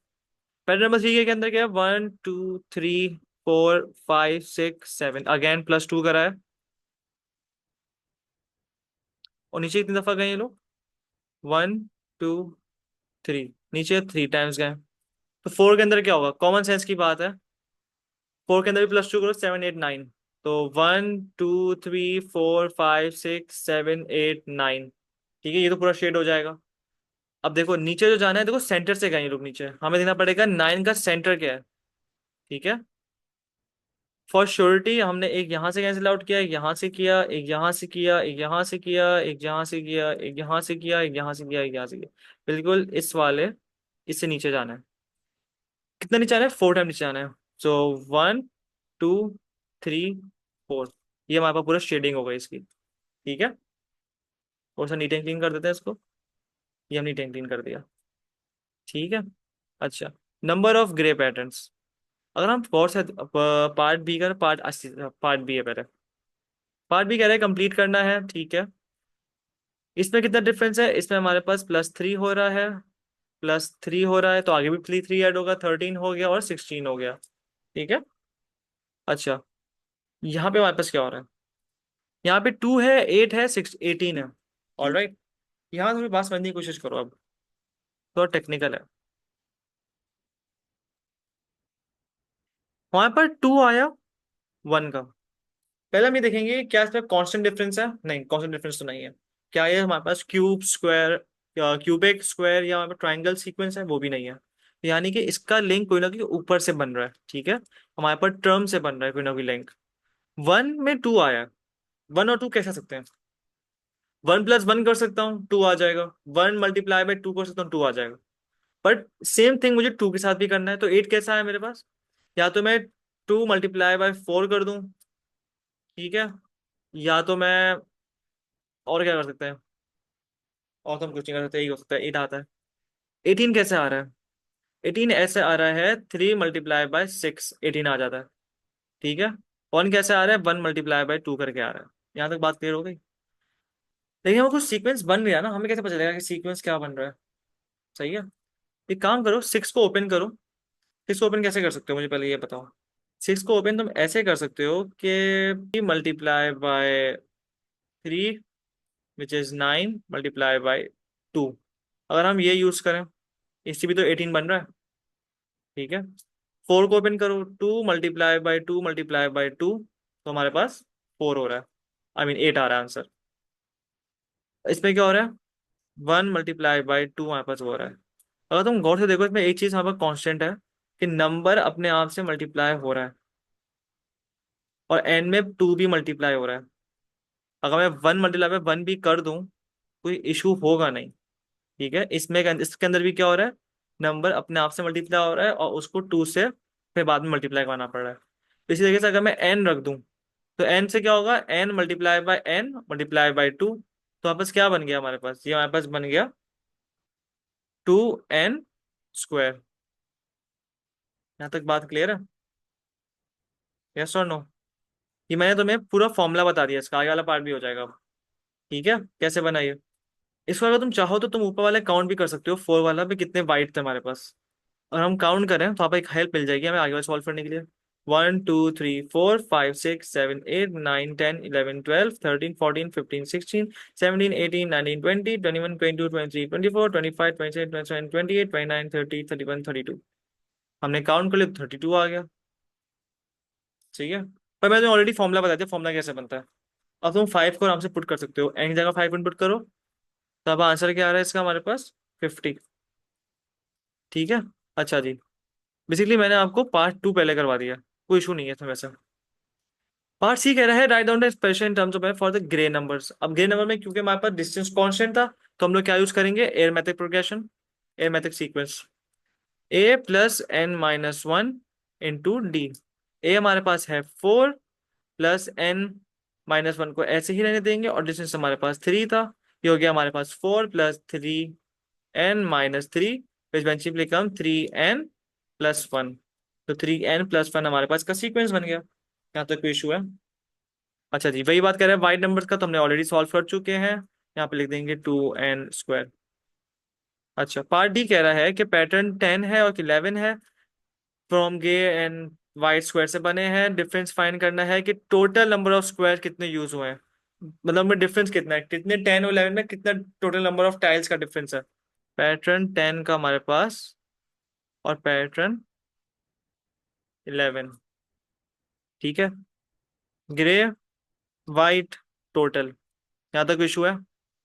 पैटर्न नंबर 3 के अंदर क्या है? 1 2 3 4 5 6 7, अगेन +2 करा है। और नीचे कितनी दफा गए ये लोग? 1 2 3, नीचे 3 टाइम्स गए। तो 4 के अंदर क्या होगा? कॉमन सेंस की बात है, 4 के अंदर भी +2 करो, 7 8 9। तो 1 2 3 4 5 6 7 8 9। ठीक है, ये तो पूरा शेड हो जाएगा। अब देखो नीचे जो जाना है, देखो सेंटर से गए ये लोग नीचे, हमें देखना पड़ेगा 9 का सेंटर क्या है। ठीक है। फॉर श्योरिटी हमने एक यहाँ से कैंसिल आउट किया, एक यहाँ से किया, एक यहाँ से किया, एक यहाँ से किया, एक यहाँ से किया, एक यहाँ से किया, एक यहाँ से किया, एक यहाँ से किया। बिल्कुल इस वाले, इससे नीचे जाना है। कितना नीचे आना है? 4 टाइम नीचे जाना है। सो 1 2 3 4। ये हमारे पास पूरा शेडिंग हो गई इसकी। ठीक है। और सा नीट एंड क्लीन कर देते हैं इसको। ये हम नीट एंड क्लीन कर दिया। ठीक है। अच्छा, नंबर ऑफ ग्रे पैटर्न्स। अगर हम गौर से पार्ट बी का, पार्ट बी है पहले। पार्ट बी कह रहे हैं कंप्लीट करना है। ठीक है। इसमें कितना डिफरेंस है? इसमें हमारे पास +3 हो रहा है, +3 हो रहा है, तो आगे भी 3 ऐड होगा, 13 हो गया और 16 हो गया। ठीक है। अच्छा, यहाँ पे हमारे पास क्या हो रहा है? यहाँ पे 2 है, 8 है, 18 है। All right. यहाँ थोड़ी बात समझने की कोशिश करो अब, थोड़ा टेक्निकल है। वहां पर 2 आया 1 का। पहले हम ये देखेंगे क्या इसमें कांस्टेंट डिफरेंस है। नहीं, कांस्टेंट डिफरेंस तो नहीं है। क्या ये हमारे पास क्यूब स्क्वायर या क्यूबिक स्क्वायर या हमारे पास ट्राइंगल सीक्वेंस है? वो भी नहीं है। यानी कि इसका लिंक कोई ना कोई ऊपर से बन रहा है। ठीक है, हमारे पास टर्म से बन रहा है कोई ना कोई लिंक। 1 में 2 आया, 1 और 2 कैसे आ सकते हैं? 1 + 1 कर सकता हूँ, 2 आ जाएगा। 1 × 2 कर सकता हूँ, 2 आ जाएगा। बट सेम थिंग मुझे 2 के साथ भी करना है, तो 8 कैसा है मेरे पास? या तो मैं 2 × 4 कर दूं, ठीक है, या तो मैं, और क्या कर सकते हैं? और तो हम कुछ नहीं कर सकते, यही हो सकता है, 8 आता है। 18 कैसे आ रहा है? 18 ऐसे आ रहा है, 3 × 6 18 आ जाता है। ठीक है। 1 कैसे आ रहा है? 1 × 2 करके आ रहा है। यहाँ तक बात क्लियर हो गई? लेकिन हमें कुछ सीक्वेंस बन गया ना, हमें कैसे पता चलेगा कि सीक्वेंस क्या बन रहा है? सही है। एक काम करो, 6 को ओपन करो। 6 को ओपन कैसे कर सकते हो, मुझे पहले ये बताओ। 6 को ओपन तुम ऐसे कर सकते हो कि ×3 विच इज 9 × 2। अगर हम ये यूज करें, इससे भी तो 18 बन रहा है। ठीक है। 4 को ओपन करो, 2 × 2 × 2 तो हमारे पास 4 हो रहा है, आई मीन 8 आ रहा है आंसर। इसमें क्या हो रहा है? 1 × 2 हमारे पास हो रहा है। अगर तुम गौर से देखो इसमें एक चीज हमारे पास कांस्टेंट है कि नंबर अपने आप से मल्टीप्लाई हो रहा है, और एन में टू भी मल्टीप्लाई हो रहा है। अगर मैं वन मल्टीप्लाई में वन भी कर दूं, कोई इशू होगा नहीं। ठीक है, इसके अंदर भी क्या हो रहा है, नंबर अपने आप से मल्टीप्लाई हो रहा है और उसको टू से फिर बाद में मल्टीप्लाई करना पड़ रहा है। इसी तरीके से अगर मैं एन रख दूं, तो एन से क्या होगा, N multiply by N multiply by two. तो हमारे पास क्या बन गया, हमारे पास ये हमारे पास बन गया टू एन स्क्वायर। यहाँ तक बात क्लियर है? यस और नो? ये मैंने तुम्हें पूरा फॉर्मूला बता दिया, इसका आगे वाला पार्ट भी हो जाएगा अब। ठीक है, कैसे बनाइए इसको। अगर तुम चाहो तो तुम ऊपर वाले काउंट भी कर सकते हो, फोर वाला भी कितने वाइट थे हमारे पास। और हम काउंट करें तो आप एक हेल्प मिल जाएगी हमें आगे वाला सॉल्व करने के लिए। 1 2 3 4 5 6 7 8 9 10 11 12 13 14 15 16 17 18 19 20 21 22 23 24 25 26 27 28 29 30 31 32 हमने काउंट कर लिया, 32 आ गया। ठीक है, पर मैंने ऑलरेडी फॉर्मूला बता दिया, फॉर्मूला कैसे बनता है। अब तुम फाइव को आराम से पुट कर सकते हो, एन की जगह फाइव इनपुट करो, तब आंसर क्या आ रहा है इसका हमारे पास, 50। ठीक है, अच्छा जी। बेसिकली मैंने आपको पार्ट टू पहले करवा दिया, कोई इशू नहीं है इसमें वैसे। पार्ट सी कह रहा है write down the expression in terms of for the grey numbers. अब ग्रे नंबर में क्योंकि हमारे पास डिस्टेंस कांस्टेंट था, तो हम लोग क्या यूज करेंगे, arithmetic progression, arithmetic sequence. A plus N minus one into D. A हमारे पास है four, plus N minus one को ऐसे ही रहने देंगे, और डिस्टेंस हमारे पास थ्री था, ये हो गया हमारे पास four plus three N minus three, which eventually become three N plus one. तो थ्री एन प्लस वन हमारे पास का सीक्वेंस बन गया। यहाँ तक कोई इशू है? अच्छा जी, वही बात कर रहे हैं वाइड नंबर्स का, तो हमने ऑलरेडी सॉल्व कर चुके हैं। यहाँ पे लिख देंगे टू एन स्क्वायर। अच्छा, पार्ट डी कह रहा है कि पैटर्न 10 है और 11 है, from grey and white square से बने हैं, डिफरेंस फाइंड करना है कि टोटल नंबर ऑफ स्क्वायर कितने यूज हुए हैं। मतलब में डिफरेंस कितना है, कितने 10 और 11 में कितना टोटल नंबर ऑफ टाइल्स का डिफरेंस है। पैटर्न 10 का हमारे पास और पैटर्न 11। ठीक है, ग्रे वाइट टोटल। यहाँ तक इशू है?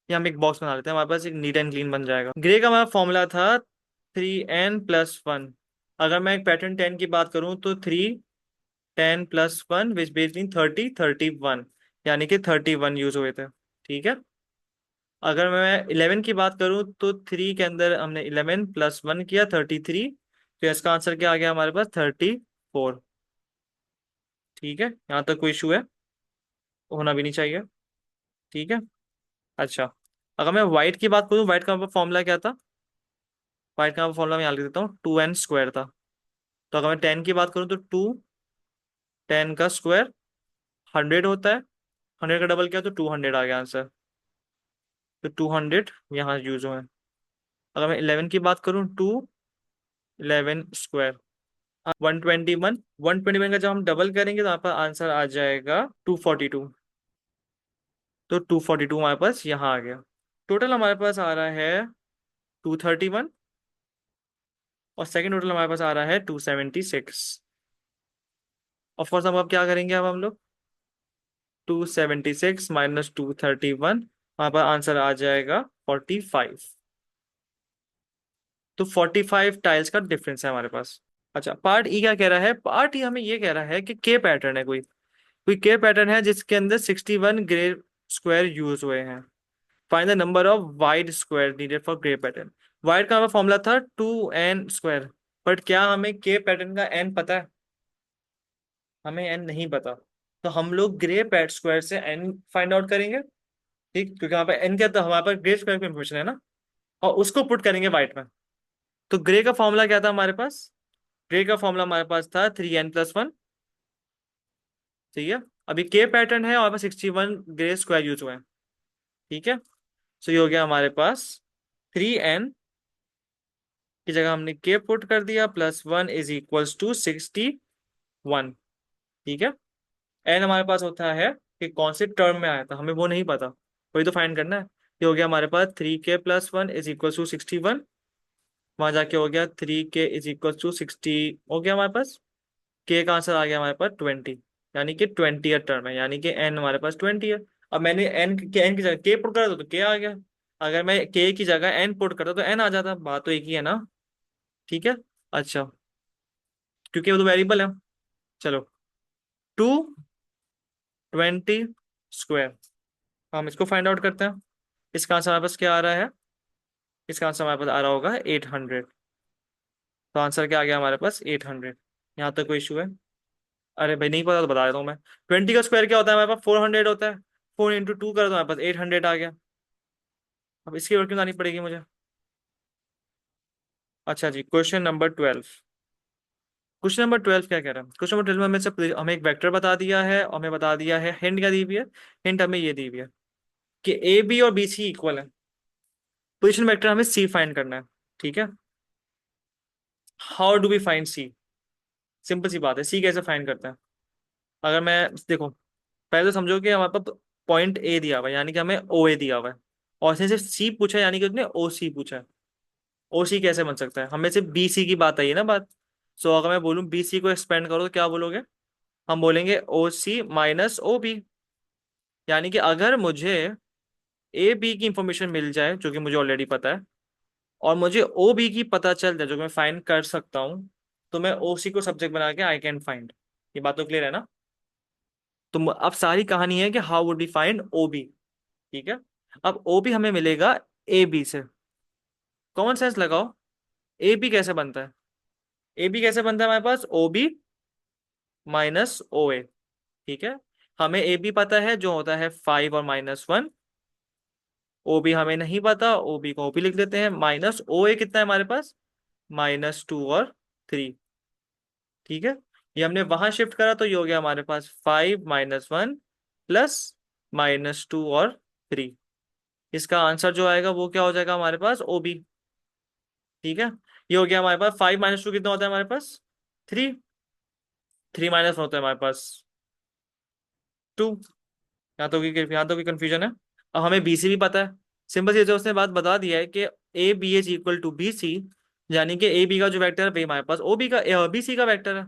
ये हम एक बॉक्स बना लेते हैं, हमारे पास एक नीट एंड क्लीन बन जाएगा। ग्रे का हमारा फॉर्मूला था थ्री एन प्लस वन। अगर मैं एक पैटर्न 10 की बात करूं तो three ten plus one which base mean 30 31, यानी कि 31 यूज हुए थे। ठीक है, अगर मैं 11 की बात करूं तो थ्री के अंदर हमने 11 प्लस वन किया 33, तो इसका आंसर क्या आ गया हमारे पास, 34। ठीक है, यहाँ तक कोई इशू है? होना भी नहीं चाहिए। ठीक है, अच्छा। अगर मैं व्हाइट की बात करूं, व्हाइट का फॉर्मूला क्या था, व्हाइट का फॉर्मूला मैं यहाँ लिख देता हूँ, टू एन स्क्वायर था। तो अगर मैं 10 की बात करूं तो टू, 10 का स्क्वायर 100 होता है, 100 का डबल किया तो 200 आ गया आंसर। तो 200 यहाँ यूज हुए। अगर मैं 11 की बात करूं, टू 11 स्क्वायर 121, 121 का जब हम डबल करेंगे तो यहाँ पर आंसर आ जाएगा 242। तो 242 हमारे पास यहाँ आ गया। टोटल हमारे पास आ रहा है 231, और सेकंड टोटल हमारे पास आ रहा है 276। ऑफ कोर्स अब क्या करेंगे, अब हम लोग 276 माइनस 231, हमारे पास आंसर आ जाएगा 45। तो 45 टाइल्स का डिफरेंस है हमारे पास। अच्छा, पार्ट ई क्या कह रहा है, पार्ट ई हमें ये कह रहा है कि के पैटर्न है, कोई कोई के पैटर्न है जिसके अंदर 61 ग्रे स्क्वायर यूज हुए हैं। Find the number of wide square needed for grey pattern. Wide का हमारा फॉर्मूला था टू एन स्क्वायर, बट क्या हमें के पैटर्न का एन पता है? हमें एन नहीं पता। तो हम लोग ग्रे पैट स्क्वायर से एन फाइंड आउट करेंगे। ठीक, क्योंकि वहां पर एन क्या था, हमारे पास ग्रे स्क्वायर की इंफॉर्मेशन है ना, और उसको पुट करेंगे वाइट में। तो ग्रे का फॉर्मूला क्या था हमारे पास, ग्रे का फॉर्मूला हमारे पास था थ्री एन प्लस वन। ठीक है, अभी के पैटर्न है और 61 ग्रे स्क्वायर यूज हुए हैं। ठीक है, सो ये हो गया हमारे पास थ्री एन की जगह हमने के पुट कर दिया, plus one is equals to 61। ठीक है, एन हमारे पास होता है कि कौन से टर्म में आया था, हमें वो नहीं पता, वही तो फाइंड करना है। ये हो गया हमारे पास three k plus one is equal to 61। वहां जाके हो गया थ्री के इज इक्वल टू 60, हो गया हमारे पास के का आंसर आ गया हमारे पास 20, यानी कि 20th टर्म है, यानी कि एन हमारे पास 20 है। अब मैंने एन की जगह के पुट करा तो के आ गया, अगर मैं के की जगह एन पुट करता तो एन आ जाता, बात तो एक ही है ना। ठीक है। अच्छा, क्योंकि वो तो वेरिएबल है। चलो, 220 स्क्वायर, हम इसको फाइंड आउट करते हैं। इसका आंसर हमारे पास क्या आ रहा है? इसका आंसर हमारे पास आ रहा होगा 800। तो आंसर क्या आ गया हमारे पास? 800। यहाँ तक कोई इशू है? अरे भाई नहीं पता तो बता देता हूँ मैं। 20 का स्क्वायर क्या होता है हमारे पास? 400 होता है। 4 × 2 कर दो, हमारे पास 800 आ गया। अब इसकी और क्यों लानी पड़ेगी मुझे? अच्छा जी, क्वेश्चन नंबर 12 क्या कह रहा है? क्वेश्चन नंबर 12 में हमें से हमें एक वेक्टर बता दिया है, और हमें बता दिया है, हिंट क्या दी हुई है? हिंट हमें ये दी हुई है कि ए बी और बी सी इक्वल है। पोजीशन वेक्टर हमें सी फाइंड करना है। ठीक है। How do we find C? Simple सी बात है, सी कैसे फाइंड करते हैं? अगर मैं देखो, पहले तो समझो कि हमारे पास पॉइंट ए दिया हुआ है, यानी कि हमें ओ ए दिया हुआ है, और उसने सिर्फ सी पूछा है, यानी कि उसने ओ सी पूछा है। ओ सी कैसे बन सकता है? हमें सिर्फ बी सी की बात आई है ना बात। सो अगर मैं बोलूँ बी सी को एक्सपेंड करो तो क्या बोलोगे? हम बोलेंगे ओ सी माइनस ओ बी। यानी कि अगर मुझे ए बी की इंफॉर्मेशन मिल जाए जो कि मुझे ऑलरेडी पता है, और मुझे ओ बी की पता चल जाए जो कि मैं फाइंड कर सकता हूँ, तो मैं ओ सी को सब्जेक्ट बना के आई कैन फाइंड। ये बात तो क्लियर है ना? तो अब सारी कहानी है कि how would be find O B. ठीक है। अब ओ बी हमें मिलेगा ए बी से। कॉमन सेंस लगाओ, ए बी कैसे बनता है? ए बी कैसे बनता है हमारे पास? ओ बी माइनस ओ ए। ठीक है। हमें ए बी पता है जो होता है 5 और -1। ओ बी हमें नहीं पता, ओ बी को ओ बी लिख देते हैं। माइनस ओ ए कितना है हमारे पास? -2 और 3। ठीक है। ये हमने वहां शिफ्ट करा तो ये हो गया हमारे पास 5 - 1 प्लस -2 और 3। इसका आंसर जो आएगा वो क्या हो जाएगा हमारे पास? ओ बी। ठीक है। ये हो गया हमारे पास 5 - 2 कितना होता है हमारे पास? 3। 3 - 1 होता है हमारे पास 2। यहाँ तो कोई कंफ्यूजन है? अब हमें बी सी भी पता है। सिंपल सी जो उसने बात बता दिया है कि A B is equal to B C, यानी कि ए बी का जो वेक्टर है वही हमारे पास ओ बी का बी सी का वेक्टर है।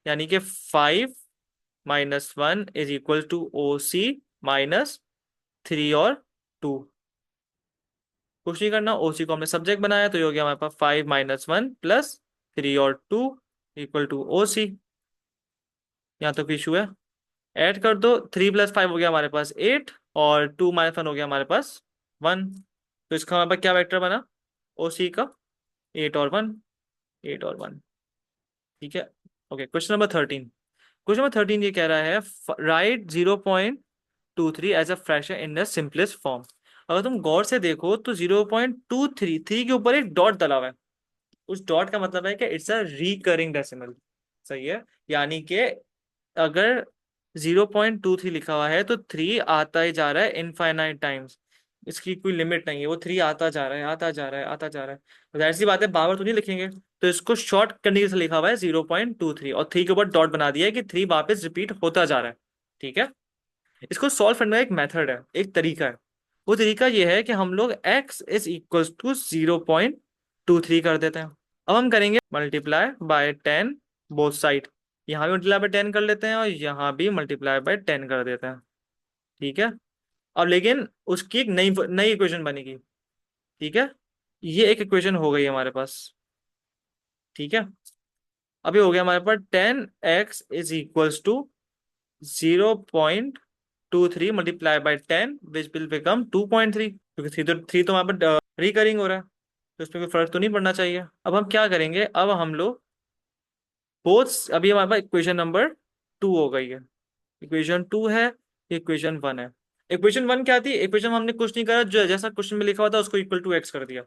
यानी कि 5 - 1 इज इक्वल टू ओ सी -3 और 2। कुछ नहीं करना, ओ सी को हमने सब्जेक्ट बनाया तो ये हो गया हमारे पास 5 - 1 प्लस 3 और 2 इक्वल टू ओ सी। यहाँ तो कोई इशू है? ऐड कर दो, 3 + 5 हो गया हमारे पास 8, और 2 - 1 हो गया हमारे पास 1। तो इसका हमारे पास क्या वेक्टर बना ओ सी का? 8 और 1। 8 और 1। ठीक है। ओके, क्वेश्चन नंबर 13 ये कह रहा है, write 0.23 as a fraction in the simplest form. अगर तुम गौर से देखो तो 0.23 3 के ऊपर एक डॉट डला हुआ है। उस डॉट का मतलब है कि इट्स अ रिकरिंग डेसिमल। सही है। यानी कि अगर 0.23 लिखा हुआ है तो 3 आता ही जा रहा है इनफाइनाइट टाइम्स। इसकी कोई लिमिट नहीं है, वो 3 आता जा रहा है, आता जा रहा है, आता जा रहा है। तो जाहिर सी बात है बार बार तो नहीं लिखेंगे। तो इसको शॉर्ट करने के लिए लिखा हुआ है 0.23, और 3 के ऊपर डॉट बना दिया है कि 3 वापस रिपीट होता जा रहा है। ठीक है। इसको सॉल्व करने का एक मेथड है, एक तरीका है। वो तरीका ये है कि हम लोग x इज इक्वल टू 0.23 कर देते हैं। अब हम करेंगे मल्टीप्लाई बाय 10 बोथ साइड। यहाँ भी मल्टीप्लाई बाय 10 कर लेते हैं, और यहाँ भी मल्टीप्लाई बाय 10 कर देते हैं। ठीक है। अब लेकिन उसकी एक नई नई इक्वेशन बनेगी। ठीक है। ये एक इक्वेशन हो गई हमारे पास। ठीक है। अभी हो गया हमारे पास 10x is equals to 0.23 multiply by 10 which will become 2.3, क्योंकि थ्री तो हमारे पास रिकरिंग हो रहा है, तो इसमें कोई फर्क तो नहीं पड़ना चाहिए। अब हम क्या करेंगे? अब हम लोग बोथ, अभी हमारे पास इक्वेशन नंबर 2 हो गई है। इक्वेशन 2 है, इक्वेशन 1 है। इक्वेशन 1 क्या थी? इक्वेशन हमने कुछ नहीं करा, जो जैसा क्वेश्चन में लिखा हुआ था उसको इक्वल टू एक्स कर दिया।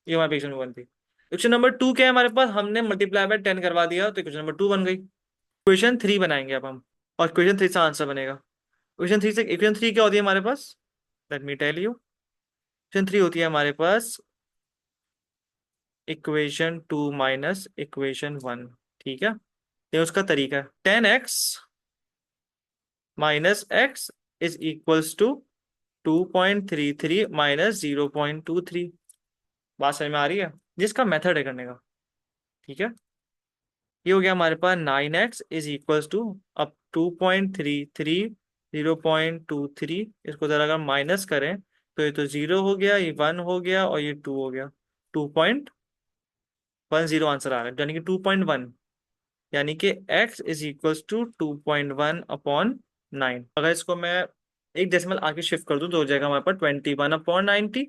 ये हमारी इक्वेशन 1 थी। इक्वेशन नंबर 2 क्या है हमारे पास? हमने मल्टीप्लाई बाय 10 करवा दिया, तो इक्वेशन नंबर 2 बन गई। इक्वेशन 3 बनाएंगे अब हम, और इक्वेशन 3 से आंसर बनेगा। इक्वेशन 3 क्या होती है हमारे पास? Let me tell you. Equation 3 होती है हमारे पास इक्वेशन 2 माइनस इक्वेशन 1। ठीक है। ये उसका तरीका है। 10x - x is equals to 2.33 -0.23। बात समझ में आ रही है? जिसका मेथड है करने का। ठीक है। ये हो गया हमारे पास 9x इज इक्वल्स टू, अब 2.33 0.23, इसको जरा अगर माइनस करें तो ये तो 0 हो गया, ये 1 हो गया, और ये 2 हो गया। 2.23। 10 आंसर आ रहा है, यानी कि 2.1, यानी कि x इज इक्वल्स टू 2.1/9। अगर इसको मैं एक डेसिमल आगे शिफ्ट कर दूं तो हो जाएगा हमारे पास 21/90।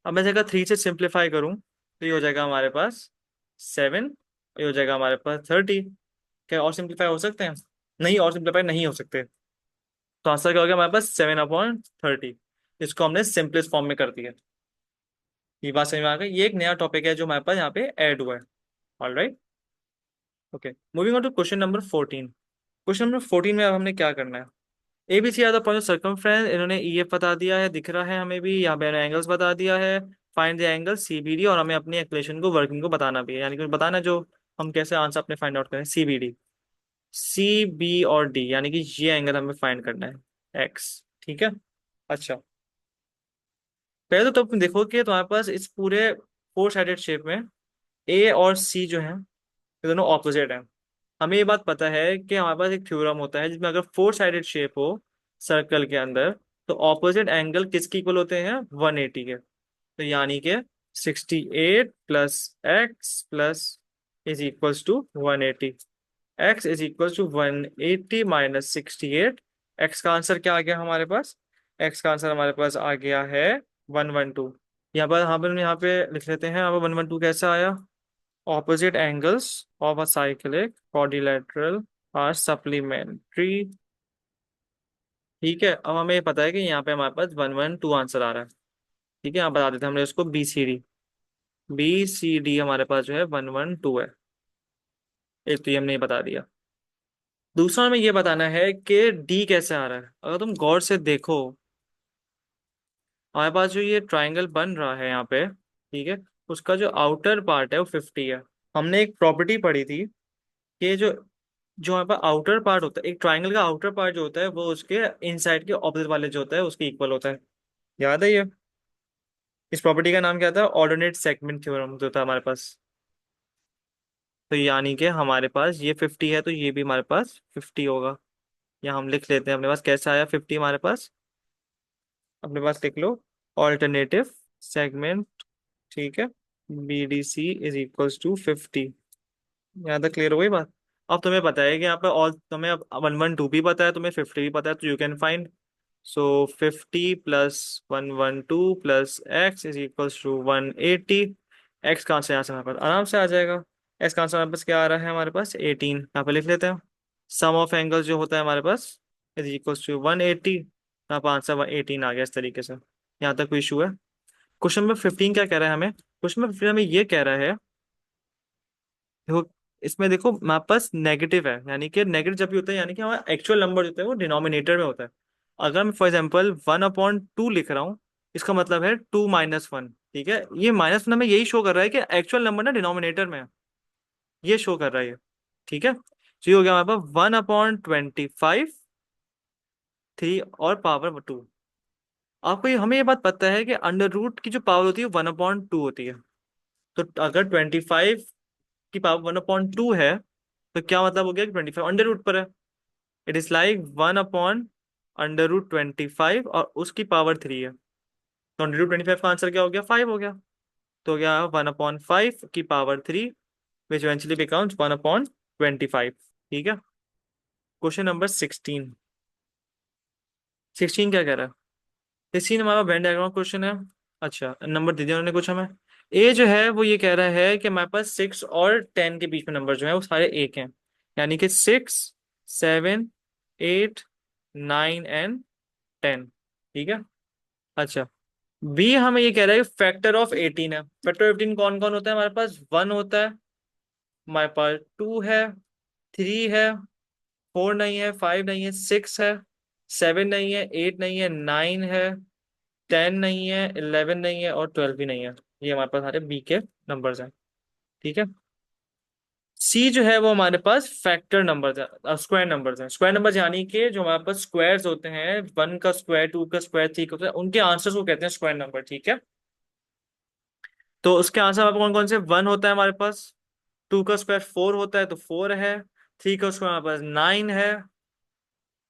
अब मैं जगह 3 से सिंप्लीफाई करूं तो ये हो जाएगा हमारे पास 7, ये हो जाएगा हमारे पास 30। क्या और सिंप्लीफाई हो सकते हैं? नहीं, और सिंप्लीफाई नहीं हो सकते। तो आंसर क्या हो गया हमारे पास? 7/30। इसको हमने सिंपलेस्ट फॉर्म में कर दिया। ये बात समझ में आ गई? ये एक नया टॉपिक है जो हमारे पास यहाँ पे ऐड हुआ है। All right, okay, moving on to question number 14। Question number 14 में अब हमने क्या करना है? ABC are the point of circumference, इन्होंने ईएफ बता दिया है, दिख रहा है हमें भी यहाँ पे एंगल्स बता दिया है। फाइंड द एंगल सीबीडी, और हमें अपनी एक्सप्लेनेशन को वर्किंग को बताना भी है, यानी कि बताना है जो हम कैसे आंसर अपने फाइंड आउट करें। सीबीडी, सी बी और डी, यानी कि ये एंगल हमें फाइंड करना है, एक्स। ठीक है, अच्छा, पहले तो तुम देखो कि तुम्हारे पास इस पूरे फोर साइडेड शेप में ए और सी जो है ये दोनों ऑपोजिट हैं। हमें ये बात पता है कि हमारे पास एक थ्योरम होता है जिसमें अगर फोर साइडेड शेप हो सर्कल के अंदर तो ऑपोजिट एंगल किसके इक्वल होते हैं? 180 के। तो यानी कि 68 plus x plus is equals to 180। X is equals to 180 minus 68। X का आंसर क्या आ गया हमारे पास? एक्स का आंसर हमारे पास आ गया है 112। यहाँ पे लिख लेते हैं। यहाँ पे 112 कैसे आया? Opposite angles of a cyclic quadrilateral are supplementary। ठीक है, अब हमें ये पता है कि यहाँ पे हमारे पास 112 आंसर आ रहा है। ठीक है, यहाँ बता देते हैं हमने उसको बी सी डी हमारे पास जो है 112 है। एक तो ये हमने ये बता दिया। दूसरा हमें ये बताना है कि डी कैसे आ रहा है। अगर तुम गौर से देखो, हमारे पास जो ये ट्राइंगल बन रहा है यहाँ पे, ठीक है, उसका जो आउटर पार्ट है वो 50 है। हमने एक प्रॉपर्टी पढ़ी थी कि जो जो हमारे पास आउटर पार्ट होता है, एक ट्राइंगल का आउटर पार्ट जो होता है वो उसके इनसाइड के ऑपोजिट वाले जो होता है उसके इक्वल होता है। याद है ये? इस प्रॉपर्टी का नाम क्या था? ऑर्डिनेट सेगमेंट थ्योरम जो था हमारे पास। तो यानी कि हमारे पास ये 50 है तो ये भी हमारे पास 50 होगा। यहाँ हम लिख लेते हैं अपने पास कैसे आया 50 हमारे पास। अपने पास लिख लो, ऑल्टरनेटिव सेगमेंट। ठीक है, B D C is equals to 50। यहाँ तक क्लियर हो गई बात? अब तुम्हें पता है कि यहाँ पे ऑल तुम्हें अब 112 भी पता है, तुम्हें 50 भी पता है, तो you can find. So 50 plus 112 plus x is equals to 180। X का आंसर यहाँ से हमारे पास आराम से आ जाएगा। एक्स का आंसर हमारे पास क्या आ रहा है? हमारे पास 18। यहाँ पे लिख लेते हैं। सम ऑफ एंगल्स जो होता है हमारे पास इज इक्वल्स टू 180। यहाँ पर आंसर 118 आ गया इस तरीके से। यहाँ तक कोई इशू है? क्वेश्चन नंबर 15 क्या कह रहा है हमें? क्वेश्चन नंबर 15 हमें ये कह रहा है, देखो इसमें देखो हमारे पास नेगेटिव है, यानी कि नेगेटिव जब भी होता है यानी कि हमारा एक्चुअल नंबर जो होता है वो डिनोमिनेटर में होता है। अगर मैं फॉर एग्जांपल 1/2 लिख रहा हूँ, इसका मतलब है 2 - 1। ठीक है, ये -1 हमें यही शो कर रहा है कि एक्चुअल नंबर ना डिनोमिनेटर में है, ये शो कर रहा है ये। ठीक है, तो ये हो गया हमारे पास 1/25, 3 और पावर 2। आपको हमें ये बात पता है कि अंडर रूट की जो पावर होती है 1/2 होती है। तो अगर 25 की पावर 1/2 है तो क्या मतलब हो गया कि 25 अंडर रूट पर है। इट इज लाइक 1/√25 और उसकी पावर 3 है। तो अंडर रूट 25 का आंसर क्या हो गया? 5 हो गया। तो हो गया 1/5 की पावर 3 विच इवेंचुअली बिकम्स 1/25। ठीक है, क्वेश्चन नंबर 16। 16 क्या कह रहा है? 16 हमारा वेन डायग्राम क्वेश्चन है। अच्छा, नंबर दे दिया उन्होंने कुछ हमें। ए जो है वो ये कह रहा है कि हमारे पास 6 और 10 के बीच में नंबर जो है वो सारे एक हैं, यानी कि 6, 7, 8, 9 एंड 10। ठीक है, अच्छा, बी हमें ये कह रहा है फैक्टर ऑफ 18 है। फैक्टर ऑफ 18 कौन कौन होता है? हमारे पास 1 होता है, हमारे पास 2 है, 3 है, 4 नहीं है, 5 नहीं है, 6 है, 7 नहीं है, 8 नहीं है, 9 है, 10 नहीं है, 11 नहीं है और 12 भी नहीं है। ये हमारे पास सारे बी के नंबर्स हैं। ठीक है, सी जो है वो हमारे पास फैक्टर नंबर्स है, स्क्वायर नंबर्स हैं। स्क्वायर नंबर्स यानी कि जो हमारे पास स्क्वायर्स होते हैं, 1 का स्क्वायर, 2 का स्क्वायर, 3 का स्क्वायर, उनके आंसर्स को कहते हैं स्क्वायर नंबर। ठीक है, तो उसके आंसर हमारे कौन कौन से? 1 होता है हमारे पास, 2 का स्क्वायर 4 होता है तो 4 है, 3 का स्क्वायर हमारे पास 9 है,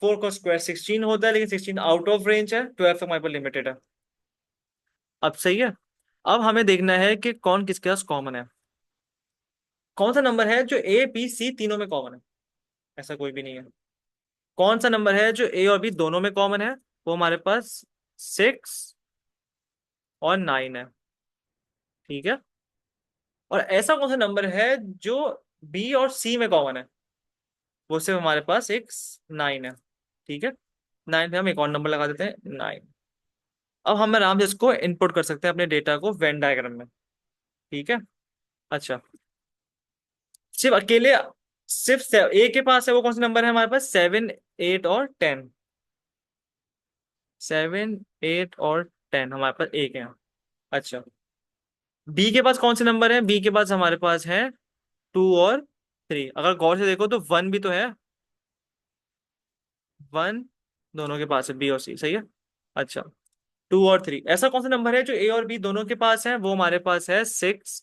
4 का स्क्वायर 16 होता है लेकिन 16 आउट ऑफ रेंज है, 12 तक हमारे पास लिमिटेड है। अब सही है, अब हमें देखना है कि कौन किसके पास कॉमन है। कौन सा नंबर है जो ए बी सी तीनों में कॉमन है? ऐसा कोई भी नहीं है। कौन सा नंबर है जो ए और बी दोनों में कॉमन है? वो हमारे पास 6 और 9 है। ठीक है। और ऐसा कौन सा नंबर है जो बी और सी में कॉमन है? वो सिर्फ हमारे पास एक 9 है। ठीक है। 9 पे हम एक और नंबर लगा देते हैं, 9। अब हम आराम से इसको इनपुट कर सकते हैं अपने डेटा को वेन डायग्राम में। ठीक है। अच्छा, सिर्फ अकेले सिर्फ ए के पास है, वो कौन सा नंबर है हमारे पास? 7 8 और 10। 7 8 और 10 हमारे पास एक है। अच्छा, बी के पास कौन से नंबर है? बी के पास हमारे पास है 2 और 3। अगर गौर से देखो तो 1 भी तो है। 1 दोनों के पास है, बी और सी, सही है। अच्छा, 2 और 3, ऐसा कौन सा नंबर है जो ए और बी दोनों के पास है? वो हमारे पास है 6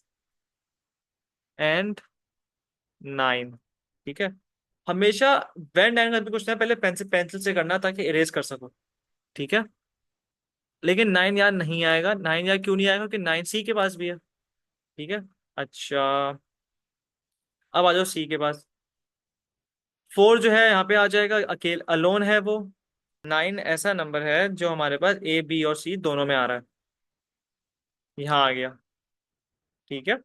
और 9। ठीक है। हमेशा वेन डायग्राम भी कुछ ना पहले पेंसिल पेंसिल से करना ताकि इरेज कर सको। ठीक है। लेकिन 9 यार नहीं आएगा। 9 यार क्यों नहीं आएगा? क्योंकि 9 सी के पास भी है। ठीक है। अच्छा, अब आ जाओ सी के पास। 4 जो है यहाँ पे आ जाएगा, अकेले अलोन है वो। 9 ऐसा नंबर है जो हमारे पास ए बी और सी दोनों में आ रहा है। यहाँ आ गया। ठीक है।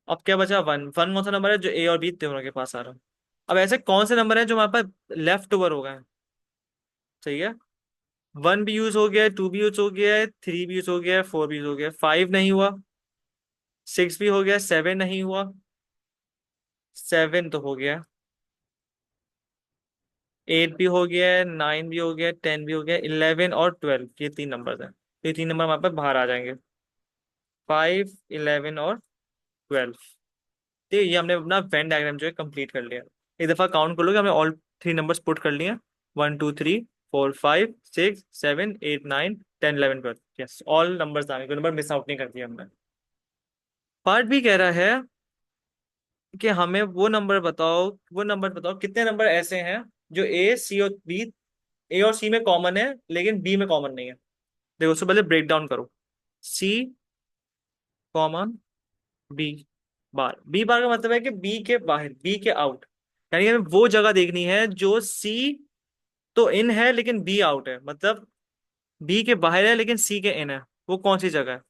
अब क्या बचा? 1। 1 कौन सा नंबर है जो ए और बी दोनों के पास आ रहा है? अब ऐसे कौन से नंबर है जो हमारे पास लेफ्ट ओवर हो गए हैं? सही है। 1 भी यूज हो गया है, 2 भी यूज हो गया है, 3 भी यूज हो गया है, 4 भी यूज हो गया है, 5 नहीं हुआ, 6 भी हो गया, 7 नहीं हुआ, 7 तो हो गया, 8 भी हो गया है, 9 भी हो गया, 10 भी हो गया, 11 और 12, ये 3 नंबर है। ये 3 नंबर हमारे पास बाहर आ जाएंगे, 5 11 और 12। ठीक है, ये हमने अपना वेन डायग्राम जो है कंप्लीट कर लिया। एक दफा काउंट कर लो कि हमने ऑल 3 नंबर्स पुट कर लिए। 1 2 3 4 5 6 7 8 9 10 11 12। यस, ऑल नंबर्स आ गए, कोई नंबर मिस आउट नहीं कर दिया हमने। पार्ट भी कह रहा है कि हमें वो नंबर बताओ कितने नंबर ऐसे हैं जो ए और सी में कॉमन है लेकिन बी में कॉमन नहीं है। देखो, उससे पहले ब्रेक डाउन करो। सी कॉमन, बी बार का मतलब है कि बी के बाहर, बी के आउट। यानी कि हमें वो जगह देखनी है जो सी तो इन है लेकिन बी आउट है, मतलब बी के बाहर है लेकिन सी के इन है। वो कौन सी जगह है?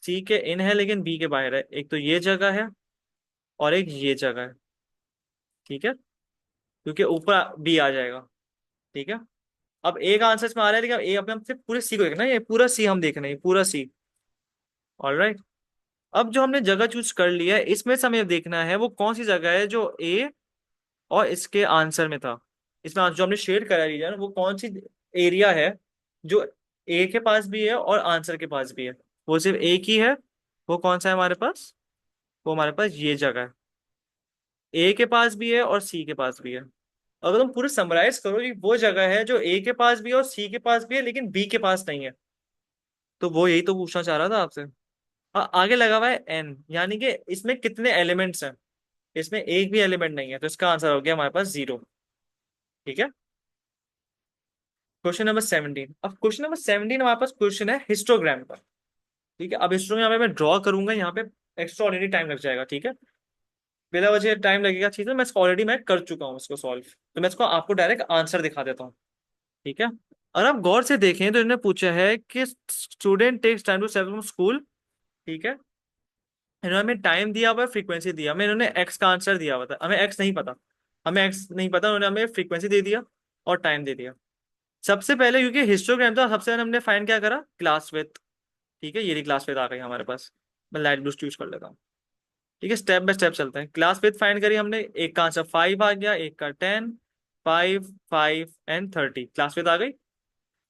सी के इन है लेकिन बी के बाहर है। एक तो ये जगह है और एक ये जगह है। ठीक है, क्योंकि ऊपर बी आ जाएगा। ठीक है। अब एक आंसर में आ रहा है लेकिन अब ए अपने हमसे पूरे सी को देखना है, ये पूरा सी हम देखना है, ये पूरा सी। ऑलराइट। अब जो हमने जगह चूज कर लिया है इसमें से हमें देखना है वो कौन सी जगह है जो ए और इसके आंसर में था। इसमें जो हमने शेड करा रीजन, वो कौन सी एरिया है जो ए के पास भी है और आंसर के पास भी है? वो सिर्फ एक ही है। वो कौन सा है हमारे पास? वो हमारे पास ये जगह है। ए के पास भी है और सी के पास भी है। अगर तुम पूरे समराइज करो, ये वो जगह है जो ए के पास भी है और सी के पास भी है लेकिन बी के पास नहीं है। तो वो यही तो पूछना चाह रहा था आपसे। आगे लगा हुआ है एन, यानी कि इसमें कितने एलिमेंट्स हैं? इसमें एक भी एलिमेंट नहीं है, तो इसका आंसर हो गया हमारे पास 0। ठीक है। Question number 17। अब क्वेश्चन नंबर 17 हमारे पास क्वेश्चन है हिस्टोग्राम का। ठीक है। अब हिस्टोग्राम में मैं ड्रॉ करूंगा यहाँ पे, एक्स्ट्रा ऑलरेडी टाइम लग जाएगा। ठीक है, बिना वजह टाइम लगेगा चीज में, मैं इसको ऑलरेडी मैं कर चुका हूँ इसको सॉल्व। तो मैं इसको आपको डायरेक्ट आंसर दिखा देता हूँ। ठीक है। और आप गौर से देखें तो इन्होंने पूछा है कि student takes time to settle from school. ठीक है। इन्होंने हमें टाइम दिया हुआ है, फ्रीक्वेंसी दिया, हमें इन्होंने एक्स का आंसर दिया हुआ था, हमें एक्स नहीं पता। हमें एक्स नहीं पता, उन्होंने हमें फ्रीक्वेंसी दे दिया और टाइम दे दिया। सबसे पहले क्योंकि हिस्टोग्राम था, सबसे पहले हमने फाइंड क्या करा? Class with. ठीक है, ये रही क्लास विथ आ गई हमारे पास। मैं लाइट ब्लू चूज कर लेता हूँ। ठीक है, स्टेप बाय स्टेप चलते हैं। क्लास विथ फाइंड करी हमने, एक का आंसर 5 आ गया, एक का 10। 5 5 एंड 30 क्लास विथ आ गई।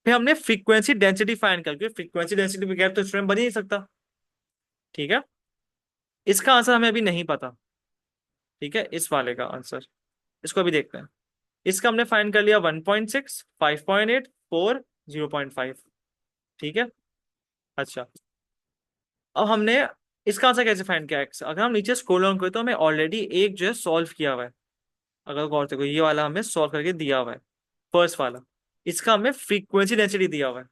फिर हमने फ्रीक्वेंसी डेंसिटी फाइंड कर, क्योंकि फ्रीक्वेंसी डेंसिटी बगैर तो स्टूडेंट बन ही नहीं सकता। ठीक है। इसका आंसर हमें अभी नहीं पता। ठीक है, इस वाले का आंसर, इसको अभी देखते हैं। इसका हमने फाइंड कर लिया 1.6, 5.8, 4, 0.5। ठीक है। अच्छा, अब हमने इसका आंसर कैसे फाइंड किया एक्स? अगर हम नीचे स्क्रॉल डाउन करें तो हमें ऑलरेडी एक जो है सॉल्व किया हुआ है। अगर गौर से कोई, ये वाला हमें सॉल्व करके दिया हुआ है, फर्स्ट वाला। इसका हमें फ्रीक्वेंसी डेंसिटी दिया हुआ है,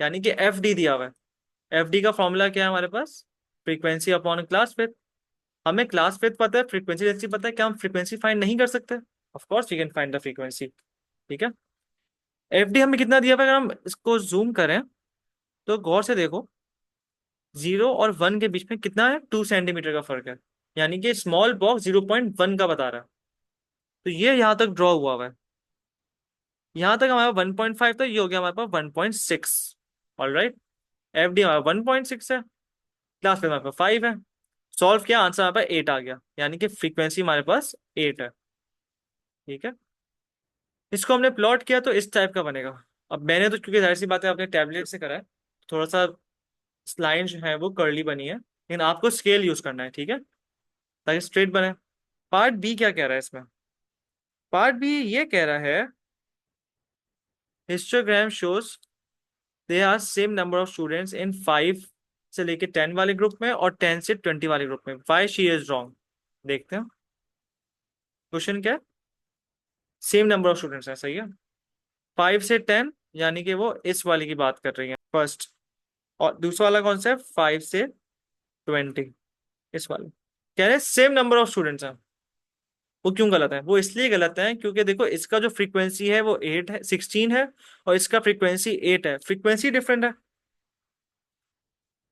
यानी कि एफ डी दिया हुआ है। एफ डी का फॉर्मूला क्या है हमारे पास? Frequency upon class width. हमें क्लास विड्थ पता है, फ्रीक्वेंसी डेंसिटी पता है, क्या हम फ्रीक्वेंसी फाइंड नहीं कर सकते? Of course we can find the frequency. ठीक है, एफडी हमें कितना दिया हुआ है? अगर हम इसको जूम करें तो गौर से देखो, 0 और 1 के बीच में कितना है? 2 सेंटीमीटर का फर्क है, यानी कि स्मॉल बॉक्स 0.1 का बता रहा है। तो ये यहाँ तक ड्रॉ हुआ है, यहाँ तक हमारा 1.5 था, ये हो गया हमारे पास 1.6। ऑल राइट, एफ डी हमारा 1.6 है, क्लास में हमारे पास 5 है। सॉल्व किया, आंसर हमारे पास 8 आ गया, यानी कि फ्रीक्वेंसी हमारे पास 8 है। ठीक है, इसको हमने प्लॉट किया तो इस टाइप का बनेगा। अब मैंने तो क्योंकि जाहिर सी बात है अपने टैबलेट से करा है, थोड़ा सा लाइन जो है वो कर्ली बनी है, लेकिन आपको स्केल यूज करना है, ठीक है, ताकि स्ट्रेट बने। पार्ट बी क्या कह रहा है इसमें? पार्ट बी ये कह रहा है, histogram shows they are same number of students in 5 से लेके 10 वाले ग्रुप में और 10 से 20 वाले ग्रुप में। Why she is wrong? देखते हैं क्वेश्चन क्या है। सेम नंबर ऑफ स्टूडेंट्स है, सही है, 5 से 10, यानी कि वो इस वाले की बात कर रही है फर्स्ट। और दूसरा वाला कौन सा है? 5 से 20, इस वाले। कह रहे हैं सेम नंबर ऑफ स्टूडेंट्स हैं। वो क्यों गलत है? वो इसलिए गलत है क्योंकि देखो, इसका जो फ्रीक्वेंसी है वो 8 है, 16 है, और इसका फ्रीक्वेंसी 8 है, फ्रीक्वेंसी डिफरेंट है।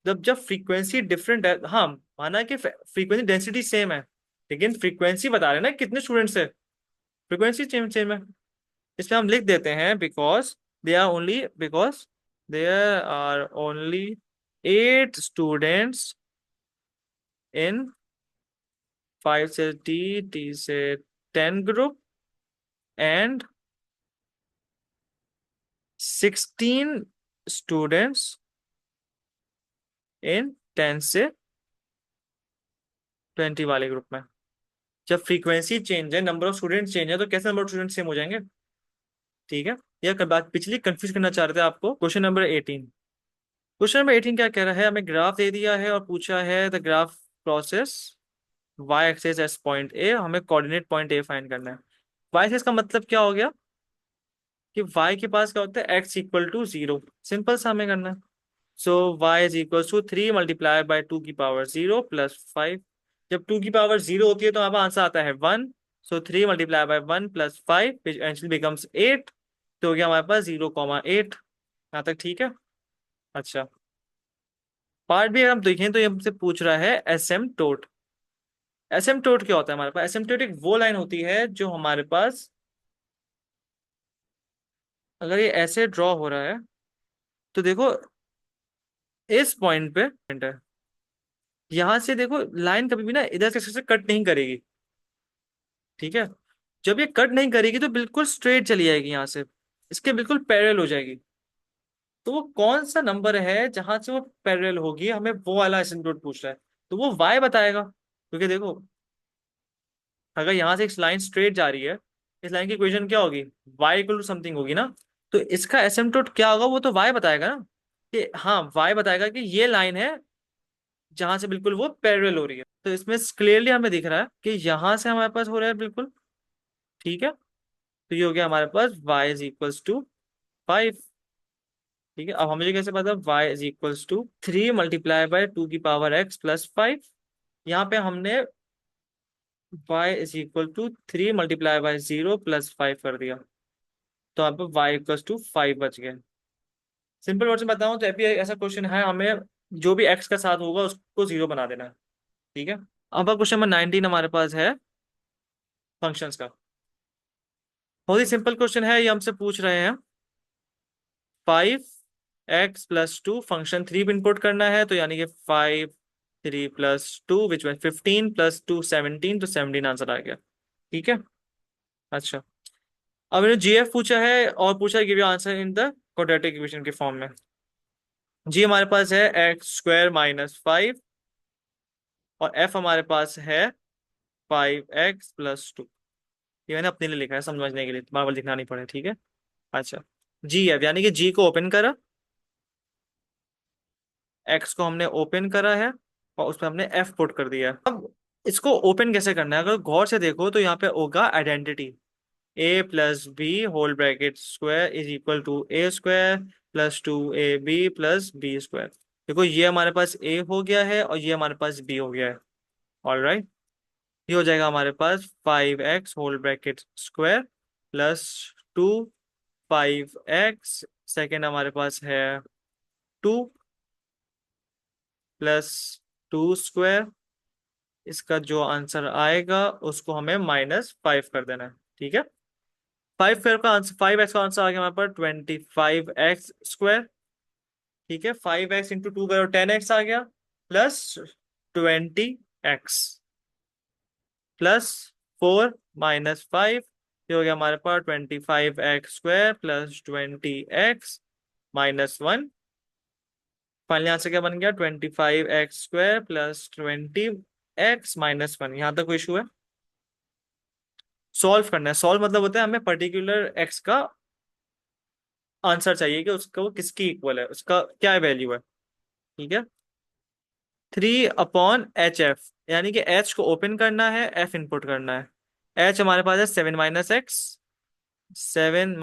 जब जब फ्रीक्वेंसी डिफरेंट है, हाँ, माना कि फ्रीक्वेंसी डेंसिटी सेम है, लेकिन फ्रीक्वेंसी बता रहे हैं ना कितने स्टूडेंट्स है, फ्रीक्वेंसी सेम सेम है। इसलिए हम लिख देते हैं because there are only 8 students in 5 से 10 ग्रुप एंड 16 स्टूडेंट्स इन 10 से 20 वाले ग्रुप में। जब फ्रीक्वेंसी चेंज है, नंबर ऑफ स्टूडेंट चेंज है, तो कैसे नंबर ऑफ स्टूडेंट सेम हो जाएंगे? ठीक है, यह बात पिछली कंफ्यूज करना चाह रहे थे आपको। क्वेश्चन नंबर 18 क्या कह रहा है? हमें ग्राफ दे दिया है और पूछा है the graph process Y axis as point A, हमें कोऑर्डिनेट पॉइंट ए फाइंड करना है। वाई एक्सेस का मतलब क्या हो गया कि वाई के पास क्या होता है? एक्स इक्वल टू 0, सिंपल सा हमें करना है। सो वाई इज इक्वल टू 3 × 2⁻² जब 2 की पावर 0 होती है तो हमारे पास आंसर आता है 1। सो 3 × 1 + 5 विच एंचुअली बिकम्स 8। तो हो गया हमारे पास 0,8। यहाँ तक ठीक है। अच्छा, पार्ट भी अगर हम देखें तो ये हमसे पूछ रहा है एसिम्पटोट। एसिम्पटोट क्या होता है हमारे पास? एसिम्पटोट एक वो लाइन होती है जो हमारे पास, अगर ये ऐसे ड्रॉ हो रहा है तो देखो, इस पॉइंट पे है, यहां से देखो लाइन कभी भी ना इधर से कट नहीं करेगी। ठीक है, जब ये कट नहीं करेगी तो बिल्कुल स्ट्रेट चली जाएगी, यहाँ से इसके बिल्कुल पैरेलल हो जाएगी। तो वो कौन सा नंबर है जहां से वो पैरेलल होगी, हमें वो वाला एसिम्पटोट पूछ रहा है। तो वो वाई बताएगा, क्योंकि देखो, अगर यहाँ से एक लाइन स्ट्रेट जा रही है, इस लाइन की इक्वेशन क्या होगी? वाई इक्वल टू समथिंग होगी ना। तो इसका एसिम्पटोट क्या होगा वो तो वाई बताएगा ना, कि हाँ, वाई बताएगा कि ये लाइन है जहां से बिल्कुल वो पैरेलल हो रही है। तो इसमें क्लियरली हमें दिख रहा है कि यहां से हमारे पास हो रहा है बिल्कुल। ठीक है, तो ये हो गया हमारे पास y इज इक्वल्स टू 5। ठीक है, अब हमें कैसे पता? y is equals to 3 × 2⁻x + 5। यहाँ पे हमने y इज इक्वल टू 3 × 0 + 5 कर दिया, तो यहाँ पे y इक्वल्स टू 5 बच गया। सिंपल वर्ड में बताऊं तो अभी ऐसा क्वेश्चन है, हमें जो भी x का साथ होगा उसको 0 बना देना है। ठीक है, अब क्वेश्चन नंबर 19 हमारे पास है फंक्शंस का। बहुत ही सिंपल क्वेश्चन है, ये हमसे पूछ रहे हैं 5x + 2 फंक्शन 3 पे इनपुट करना है, तो यानी कि 5 3 + 2 विच में 15 + 2 17, तो 17 आंसर आ गया। ठीक है, अच्छा, अब इन्होंने जीएफ पूछा है और पूछा है give your answer in the quadratic equation के फॉर्म में। जी हमारे पास है x² - 5 और एफ हमारे पास है 5x + 2। ये मैंने अपने लिए लिखा है समझने के लिए, बार बार लिखना नहीं पड़े। ठीक है, अच्छा, जी एफ यानी कि जी को ओपन करा, एक्स को हमने ओपन करा है और उस पर हमने एफ पुट कर दिया है। अब इसको ओपन कैसे करना है? अगर गौर से देखो तो यहाँ पे होगा identity, a + b whole bracket square is equal to a² + 2ab + b²। देखो, ये हमारे पास a हो गया है और ये हमारे पास b हो गया है। ऑलराइट, ये हो जाएगा हमारे पास 5x whole bracket square plus 2, 5x second हमारे पास है 2 प्लस 2 स्क्वायर। इसका जो आंसर आएगा उसको हमें -5 कर देना है, ठीक है। 5 एक्स का आंसर आ गया हमारे पास 25x स्क्वायर, ठीक है। 5x इंटू 2 करो 10x आ गया, प्लस 20x प्लस 4 - 5, ये हो गया हमारे पास 25x square plus 20x -1। Finally answer क्या बन गया? 25x square plus 20x -1। यहाँ तक कोई इशू है? सॉल्व करना है। सॉल्व मतलब होता है हमें पर्टिकुलर एक्स का आंसर चाहिए कि उसका वो किसकी इक्वल है, उसका क्या वैल्यू है, ठीक है। 3/HF, यानी कि एच को ओपन करना है, एफ इनपुट करना है। एच हमारे पास है 7 - x, 7 -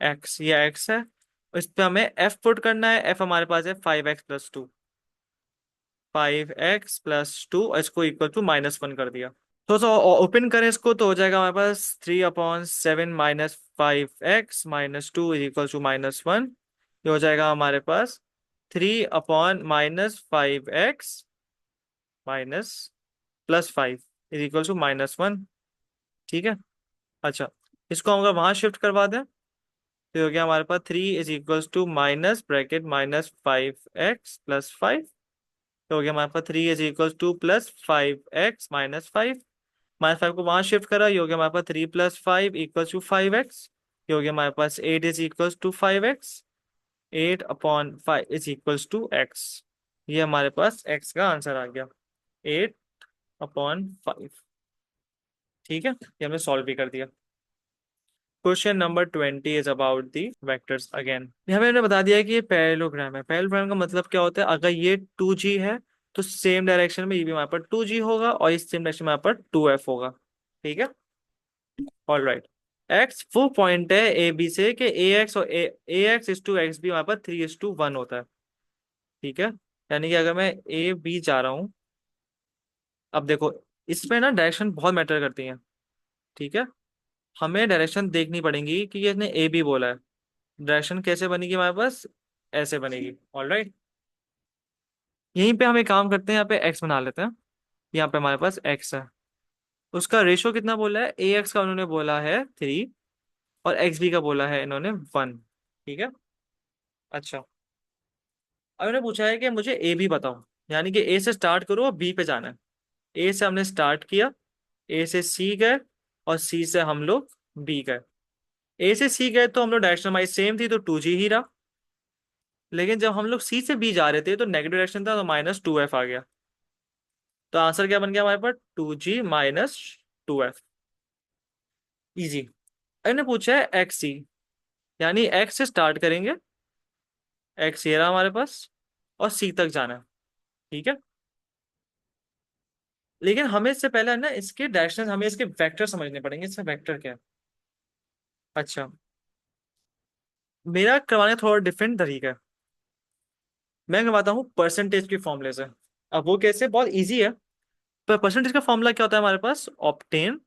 x, ये एक्स है। इस पे हमें एफ पुट करना है, एफ हमारे पास है 5x+2, 5x+2, इसको इक्वल टू -1 कर दिया। तो ओपन करें इसको तो हो जाएगा हमारे पास 3/7 - 5x - 2 इक्वल टू -1। ये हो जाएगा हमारे पास 3/-5x minus +5 is equal to -1, ठीक है। अच्छा, इसको हम अगर वहां शिफ्ट करवा दें तो हो गया हमारे पास 3 is equal to minus bracket -5x+5। तो हो गया हमारे पास 3 इज इक्वल टू +5x - 5। -5 को वहां शिफ्ट करा, ये हो गया हमारे पास 3 + 5 इक्वल टू 5x। ये हो गया हमारे पास 8 is equal to 5x, 8/5 is equal to x। ये हमारे पास x का आंसर आ गया 8/5, ठीक है। ये हमने सॉल्व भी कर दिया। Question number 20 is about the vectors again. यहाँ पे हमने बता दिया है कि ये पैरेललोग्राम है। पैरेललोग्राम का मतलब क्या होता है? अगर ये 2G है तो सेम डायरेक्शन में ये भी हमारे पास 2G होगा और इस सेम डायरेक्शन में हमारे पास 2F होगा, ठीक है। ऑल राइट, एक्स वो पॉइंट है ए बी से कि ए एक्स और ए एक्स इज टू एक्स भी हमारे पास 3:1 होता है, ठीक है। यानी कि अगर मैं ए बी जा रहा हूँ, अब देखो इसमें ना डायरेक्शन बहुत मैटर करती है, ठीक है। हमें डायरेक्शन देखनी पड़ेगी कि ये इसने ए बी बोला है, डायरेक्शन कैसे बनेगी हमारे पास? ऐसे बनेगी, ऑल राइट। यहीं पे हम एक काम करते हैं, यहाँ पे एक्स बना लेते हैं। यहाँ पे हमारे पास एक्स है, उसका रेशियो कितना बोला है? ए एक्स का उन्होंने बोला है 3 और एक्स बी का बोला है इन्होंने 1, ठीक है। अच्छा, अब इन्होंने पूछा है कि मुझे ए बी बताओ, यानी कि ए से स्टार्ट करो और बी पे जाना है। ए से हमने स्टार्ट किया, ए से सी गए और सी से हम लोग बी गए। ए से सी गए तो हम लोग डायरेक्शन हमारी सेम थी तो 2G ही रहा। लेकिन जब हम लोग सी से बी जा रहे थे तो नेगेटिव डायरेक्शन था तो -2F आ गया। तो आंसर क्या बन गया हमारे पास? 2G -2F, easy. इन्होंने पूछा है एक्स सी, यानी एक्स से स्टार्ट करेंगे, एक्स ये रहा हमारे पास और सी तक जाना है, ठीक है। लेकिन हमें इससे पहले है ना इसके डायरेक्शन, हमें इसके वेक्टर समझने पड़ेंगे। इसका वेक्टर क्या है? अच्छा, मेरा करवाने का थोड़ा डिफरेंट तरीका है। मैं करवाता हूँ परसेंटेज के फॉर्मूले से। अब वो कैसे? बहुत इजी है। पर परसेंटेज का फॉर्मूला क्या होता है हमारे पास? Obtain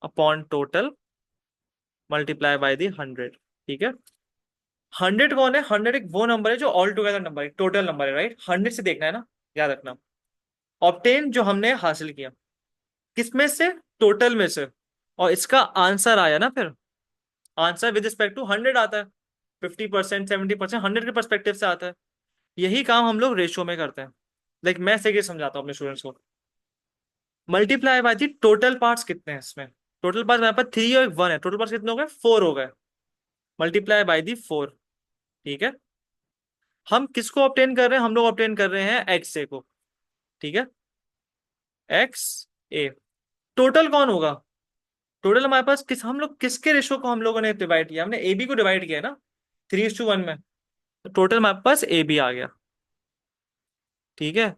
upon total multiply by the 100, ठीक है। 100 कौन है? 100 एक वो नंबर है जो ऑल टुगेदर नंबर है, टोटल नंबर है, राइट। 100 से देखना है ना, याद रखना। ऑब्टेन जो हमने हासिल किया किसमें से? टोटल में से। और इसका आंसर आया ना, फिर आंसर विद रिस्पेक्ट टू 100 आता है। 50%, 70%, 100 के परस्पेक्टिव से आता है। यही काम हम लोग रेशियो में करते हैं। लाइक मैं से समझाता हूँ अपने स्टूडेंट्स को। Multiply by the total parts कितने हैं इसमें? टोटल पार्ट्स मेरे पास 3 और 1 है, टोटल पार्ट्स कितने हो गए? 4 हो गए। मल्टीप्लाई बाय दी 4, ठीक है। हम किसको ऑब्टेन कर रहे हैं? हम लोग ऑब्टेन कर रहे हैं एक्स ए को, ठीक है। एक्स ए टोटल कौन होगा? टोटल हमारे पास किस, हम लोग किसके रेशो को हम लोगों ने डिवाइड किया? हमने ए बी को डिवाइड किया है ना 3:1 में। तो टोटल हमारे पास ए बी आ गया, ठीक है।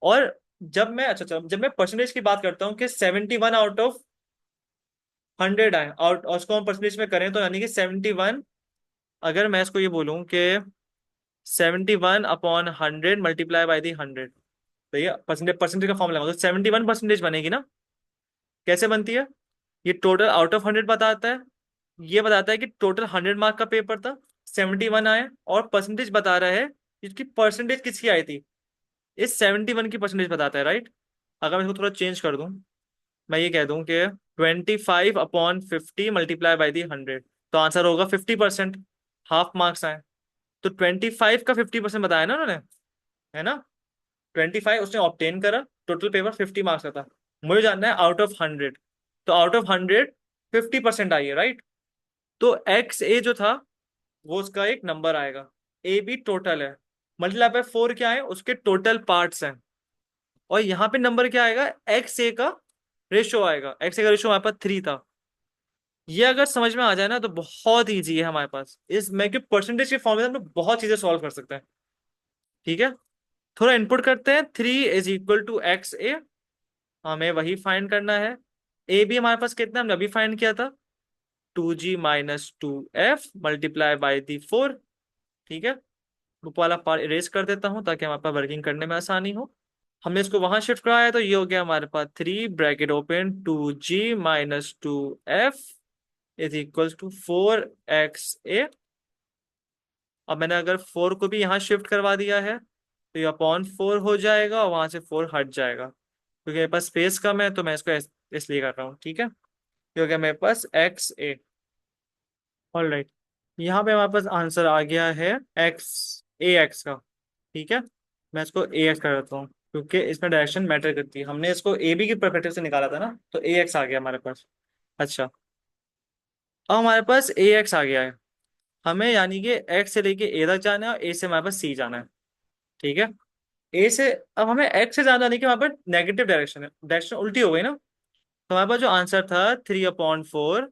और जब मैं, अच्छा अच्छा, जब मैं परसेंटेज की बात करता हूँ कि 71/100 आए और उसको हम परसेंटेज में करें तो यानी कि 71, अगर मैं इसको ये बोलूँ कि 71/100 मल्टीप्लाई बाई दी 100, तो ये परसेंटेज परसेंटेज का फॉर्मूला लगाओ तो 71% बनेगी ना। कैसे बनती है? ये टोटल आउट ऑफ 100 बताता है, ये बताता है कि टोटल 100 मार्क का पेपर था, 71 आए, और परसेंटेज बता रहा है इसकी परसेंटेज किसकी आई थी, इस 71 की परसेंटेज बताता है, राइट। अगर मैं इसको थोड़ा चेंज कर दूं, मैं ये कह दूं कि 25/50 मल्टीप्लाई बाई दी 100, तो आंसर होगा 50%। हाफ मार्क्स आए, तो 25 का 50% बताया ना उन्होंने, है ना। 25 उसने ऑब्टेन करा, टोटल पेपर 50 मार्क्स का था, मुझे जानना है आउट ऑफ 100, तो आउट ऑफ 100 50% आई है, राइट। तो एक्स ए जो था वो उसका एक नंबर आएगा, ए बी टोटल है, मल्टीप्लाई बाय 4 क्या है, उसके टोटल पार्ट्स हैं, और यहाँ पे नंबर क्या आएगा, एक्स ए का रेशो आएगा, एक्स ए का रेशो हमारे पास 3 था। ये अगर समझ में आ जाए ना तो बहुत इजी है हमारे पास, इस मैं के परसेंटेज के फॉर्म में हम लोग बहुत चीजें सॉल्व कर सकते हैं। ठीक है, थोड़ा इनपुट करते हैं, 3 = x a, हमें वही फाइंड करना है। ए भी हमारे पास कितना, हमने अभी फाइंड किया था, 2g - 2f मल्टीप्लाई बाई दी 4। ठीक है, ऊपर वाला पार्ट इरेज कर देता हूँ ताकि हमारे पास वर्किंग करने में आसानी हो। हमने इसको वहां शिफ्ट कराया तो ये हो गया हमारे पास 3 bracket open 2g - 2f is equal to 4xa। अब मैंने अगर 4 को भी यहाँ शिफ्ट करवा दिया है तो ये अपॉन 4 हो जाएगा और वहां से 4 हट जाएगा, क्योंकि मेरे पास स्पेस कम है तो मैं इसको इसलिए कर रहा हूँ। ठीक है, ये हो गया मेरे पास xa। ऑल राइट, यहाँ पे हमारे पास आंसर आ गया है एक्स, ए एक्स का। ठीक है, मैं इसको ए एक्स कर देता हूँ क्योंकि इसमें डायरेक्शन मैटर करती है, हमने इसको ए बी की परस्पेक्टिव से निकाला था ना, तो ए एक्स आ गया हमारे पास। अच्छा, अब हमारे पास ए एक्स आ गया है, हमें यानी कि एक्स से लेके ए तक जाना है और ए से हमारे पास सी जाना है। ठीक है, ए से अब हमें एक्स से जाना नहीं कि हमारे पास नेगेटिव डायरेक्शन है, डायरेक्शन उल्टी हो गई ना, तो हमारे पास जो आंसर था 3/4,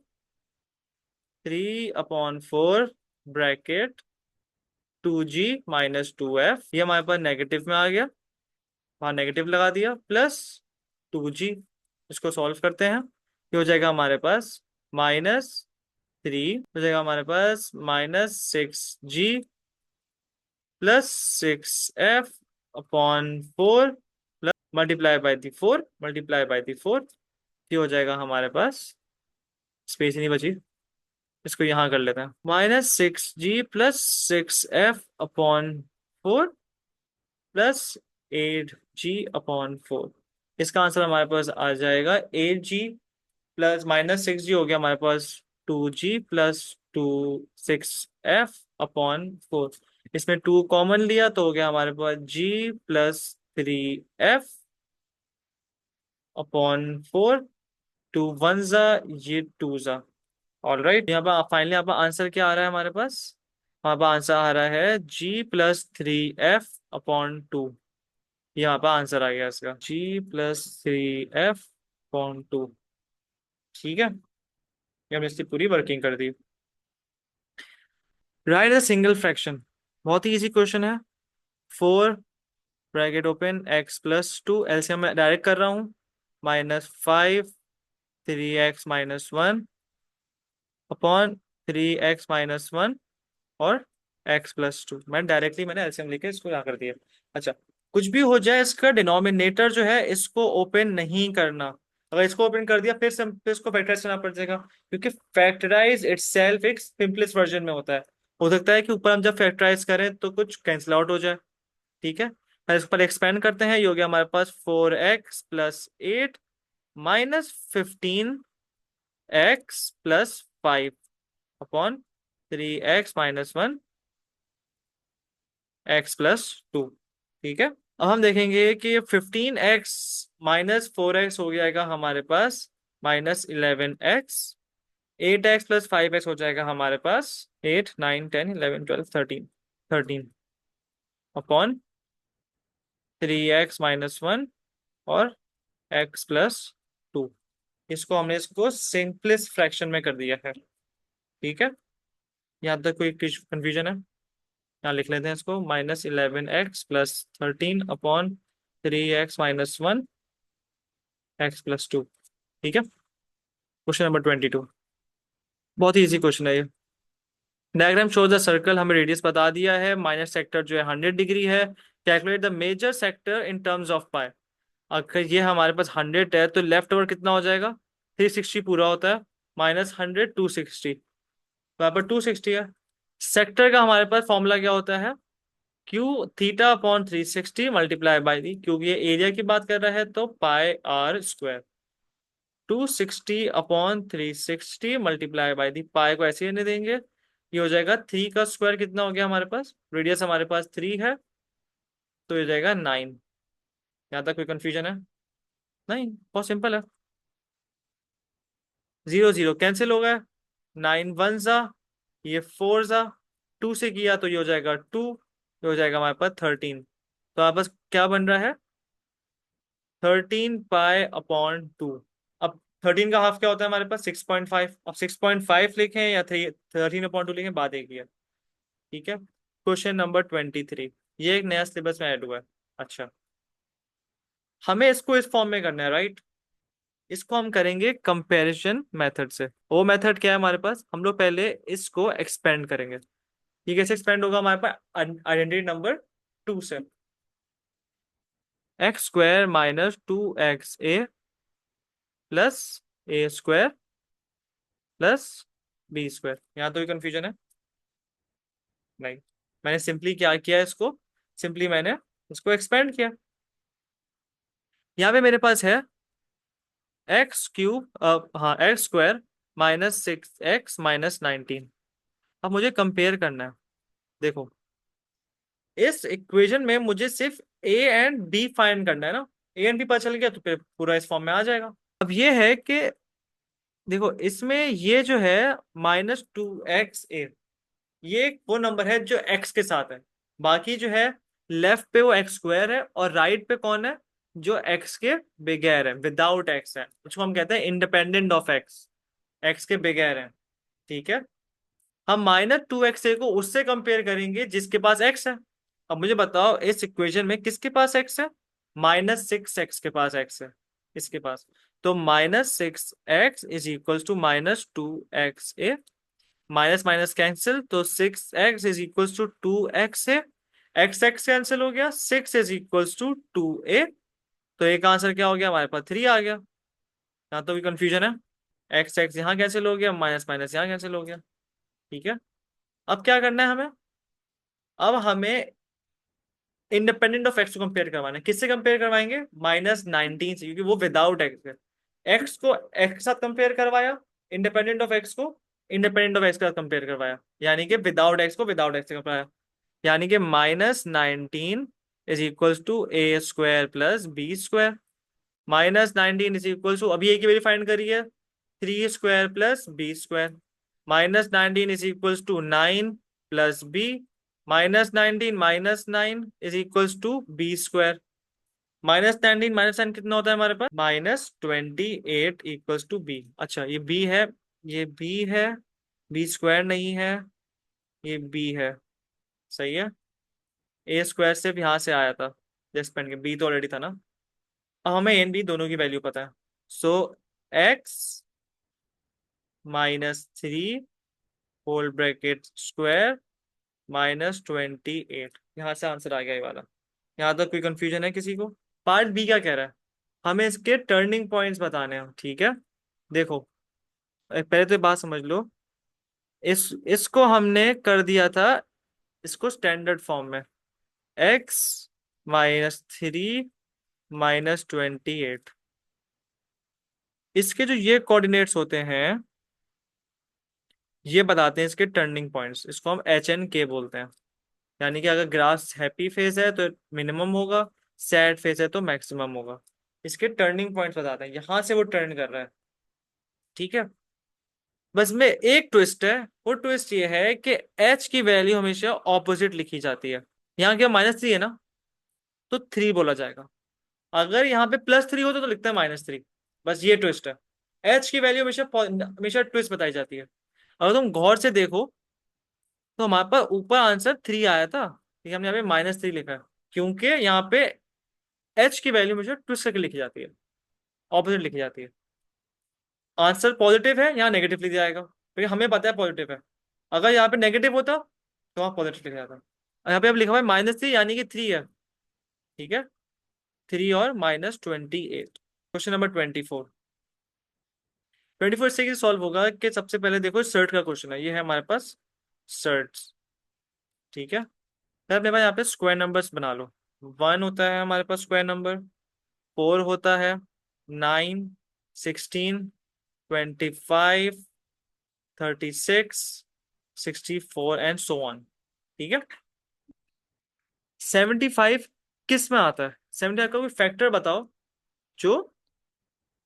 3/4 ब्रैकेट 2g - 2f, ये हमारे पास नेगेटिव में आ गया, वहां नेगेटिव लगा दिया, प्लस 2g। इसको सॉल्व करते हैं, ये हो जाएगा हमारे पास -3, हो जाएगा हमारे पास -6g plus 6f upon 4 plus multiply by the 4, multiply by दी 4, ये हो जाएगा हमारे पास, स्पेस ही नहीं बची, इसको यहाँ कर लेते हैं, -6g plus 6f upon 4 plus 8g/4। इसका आंसर हमारे पास आ जाएगा 8g प्लस -6g हो गया हमारे पास 2g प्लस 2 6f/4। इसमें 2 कॉमन लिया तो हो गया हमारे पास g + 3f/4, 2 1 जा, ये 2 जा। ऑल राइट, यहाँ पर फाइनली यहाँ पर आंसर क्या आ रहा है हमारे पास, वहां पर आंसर आ रहा है g + 3f/2। यहाँ पर आंसर आ गया इसका g + 3f/2। ठीक है, ये हमने इसकी पूरी वर्किंग कर दी। राइट अ सिंगल फ्रैक्शन, बहुत ही इजी क्वेश्चन है। 4 ब्रैकेट ओपन x + 2, एलसीएम मैं डायरेक्ट कर रहा हूँ, -5 3x - 1 अपॉन 3x - 1 और x + 2, मैंने डायरेक्टली एलसीएम लेके इसको यहाँ कर दिया। अच्छा, कुछ भी हो जाए इसका डिनोमिनेटर जो है इसको ओपन नहीं करना, अगर इसको ओपन कर दिया फिर इसको फैक्टराइज करना पड़ जाएगा, क्योंकि फैक्टराइज इटसेल्फ एक सिंपलेस्ट वर्जन में होता है। हो सकता है कि ऊपर हम जब फैक्टराइज करें तो कुछ कैंसिल आउट हो जाए। ठीक है, फिर इसको पहले एक्सपेंड करते हैं, ये हो गया हमारे पास 4x + 8 -15x + 5 upon 3x - 1 x + 2। ठीक है, अब हम देखेंगे कि 15x - 4x हो जाएगा हमारे पास -11x, 8x + 5x हो जाएगा हमारे पास 8 9 10 11 12 13 13 अपॉन 3x - 1 और x + 2। इसको हमने इसको सिंपलेस्ट फ्रैक्शन में कर दिया है। ठीक है, यहाँ तक कोई कंफ्यूजन है? यहाँ लिख लेते हैं इसको, -11x + 13 अपॉन 3x - 1 x + 2। ठीक है, क्वेश्चन नंबर 22, बहुत ही इजी क्वेश्चन है ये। डायग्राम शोज द सर्कल, हमें रेडियस बता दिया है, माइनर सेक्टर जो है 100 डिग्री है। Calculate the major sector in terms of pi. अगर ये हमारे पास 100 है तो लेफ्ट ओवर कितना हो जाएगा, 360 पूरा होता है, -100 260, तो यहाँ पर 260 है। सेक्टर का हमारे पास फॉर्मूला क्या होता है, Q theta upon 360 multiply by the, क्योंकि ये एरिया की बात कर रहा है तो pi R square, 260/360 multiply by the, pi को ऐसे ही रहने देंगे, ये हो जाएगा 3 का स्क्वायर, कितना हो गया हमारे पास, रेडियस हमारे पास 3 है, तो ये हो जाएगा 9। यहाँ तक कोई कंफ्यूजन है? नहीं, बहुत सिंपल है। 0 0 कैंसिल हो गया, 9 1 जा, ये 4 जा, 2 से किया तो ये हो जाएगा 2, ये हो जाएगा हमारे पास 13। तो हमारे पास क्या बन रहा है, 13 पाई/2। अब 13 का हाफ क्या होता है हमारे पास, 6.5। अब 6.5 लिखें या 13/2 लिखें, बात एक ही है। ठीक है। क्वेश्चन नंबर 23, ये एक नया सिलेबस में ऐड हुआ है। अच्छा, हमें इसको इस फॉर्म में करना है, राइट। इसको हम करेंगे कंपैरिजन मेथड से। वो मेथड क्या है हमारे पास, हम लोग पहले इसको एक्सपेंड करेंगे। ये कैसे एक्सपेंड होगा हमारे पास, आइडेंटिटी नंबर 2 से, x² - 2xa plus a² plus b²। यहाँ तो कंफ्यूजन है? नहीं, मैंने सिंपली क्या किया इसको, सिंपली मैंने इसको एक्सपेंड किया। यहाँ पे मेरे पास है x³ हाँ x² -6x - 19। अब मुझे कंपेयर करना है। देखो, इस इक्वेशन में मुझे सिर्फ a एंड b फाइंड करना है ना, a एंड b पता चल गया तो फिर पूरा इस फॉर्म में आ जाएगा। अब ये है कि देखो, इसमें ये जो है -2xa, ये वो नंबर है जो x के साथ है। बाकी जो है लेफ्ट पे वो x² है, और राइट पे कौन है, जो x के बगैर है, विदाउट x है, उसको हम कहते हैं इंडिपेंडेंट ऑफ x, x के बगैर है। ठीक है। हम -2xa को उससे कंपेयर करेंगे जिसके पास x है। अब मुझे बताओ इस इक्वेशन में किसके पास x है, -6x के पास x है, इसके पास। तो -6x is equal to -2xa, minus minus cancel, तो 6x is equal to 2xa, x x cancel हो गया, 6 इज इक्वल टू 2a। तो एक आंसर क्या हो गया हमारे पास, 3 आ गया। यहाँ तो भी कंफ्यूजन है, x x यहाँ कैंसिल हो गया, माइनस माइनस यहाँ कैंसिल हो गया। ठीक है। अब क्या करना है हमें, अब हमें इंडिपेंडेंट ऑफ एक्स को कंपेयर करवाना है। किससे कंपेयर करवाएंगे, -19 से, क्योंकि वो विदाउट एक्स है। एक्स को एक्स के साथ कंपेयर करवाया, इंडिपेंडेंट ऑफ एक्स को इंडिपेंडेंट ऑफ एक्स के साथ कंपेयर करवाया, यानी कि विदाउट एक्स को विदाउट एक्स से करवाया, यानी कि -19 is equal to a² plus b²। -19 is equal to, अभी ए की वैल्यू फाइंड करिए, 3² plus b²। -19 is equal to 9 plus b, -19 -9 is equal to b²। -19 -9 कितना होता है हमारे पास, -28 इक्वल्स टू b। अच्छा, ये b है, ये b है, b² नहीं है, ये b है। सही है, a² से भी यहाँ से आया था, जस्ट पेन के b तो ऑलरेडी था ना। अब हमें एन बी दोनों की वैल्यू पता है, सो x -3 होल ब्रैकेट स्क्वायर -28, यहाँ से आंसर आ गया ये वाला। यहाँ तक कोई कंफ्यूजन है किसी को? पार्ट बी क्या कह रहा है, हमें इसके टर्निंग पॉइंट्स बताने हैं। ठीक है। देखो, पहले तो ये बात समझ लो, इसको हमने कर दिया था इसको स्टैंडर्ड फॉर्म में, x -3 -28। इसके जो ये कोऑर्डिनेट्स होते हैं, ये बताते हैं इसके टर्निंग पॉइंट्स, इसको हम HNK बोलते हैं। यानी कि अगर ग्राफ हैप्पी फेज है तो मिनिमम होगा, सैड फेज है तो मैक्सिमम होगा। इसके टर्निंग पॉइंट्स बताते हैं, यहां से वो टर्न कर रहा है। ठीक है। बस में एक ट्विस्ट है, वो ट्विस्ट ये है कि H की वैल्यू हमेशा ऑपोजिट लिखी जाती है। यहाँ क्या -3 है ना, तो 3 बोला जाएगा। अगर यहाँ पे +3 होता तो लिखता है -3। बस ये ट्विस्ट है, H की वैल्यू हमेशा हमेशा ट्विस्ट बताई जाती है। अगर तुम गौर से देखो तो हमारे पास ऊपर आंसर 3 आया था, लेकिन हमने यहाँ पे -3 लिखा है, क्योंकि यहाँ पे H की वैल्यू हमेशा ट्विस्ट करके लिखी जाती है, ऑपोजिट लिखी जाती है। आंसर पॉजिटिव है, यहाँ नेगेटिव लिख जाएगा, क्योंकि हमें पता है पॉजिटिव है। अगर यहाँ पे नेगेटिव होता तो वहाँ पॉजिटिव लिखा जाता। यहाँ पे अब लिखा हुआ है -3 यानी कि 3 है। ठीक है, 3 और -28। Question number 24। 24 से ये सॉल्व होगा कि सबसे पहले देखो सर्ट का क्वेश्चन है, ये है हमारे पास सर्ट्स। ठीक है, फिर अपने पास यहाँ पे स्क्वायर नंबर्स बना लो। 1 होता है हमारे पास स्क्वायर नंबर, 4 होता है, 9, 16, 25, 36, 64 एंड सो ऑन। ठीक है, 75 किस में आता है? 75 का कोई फैक्टर बताओ जो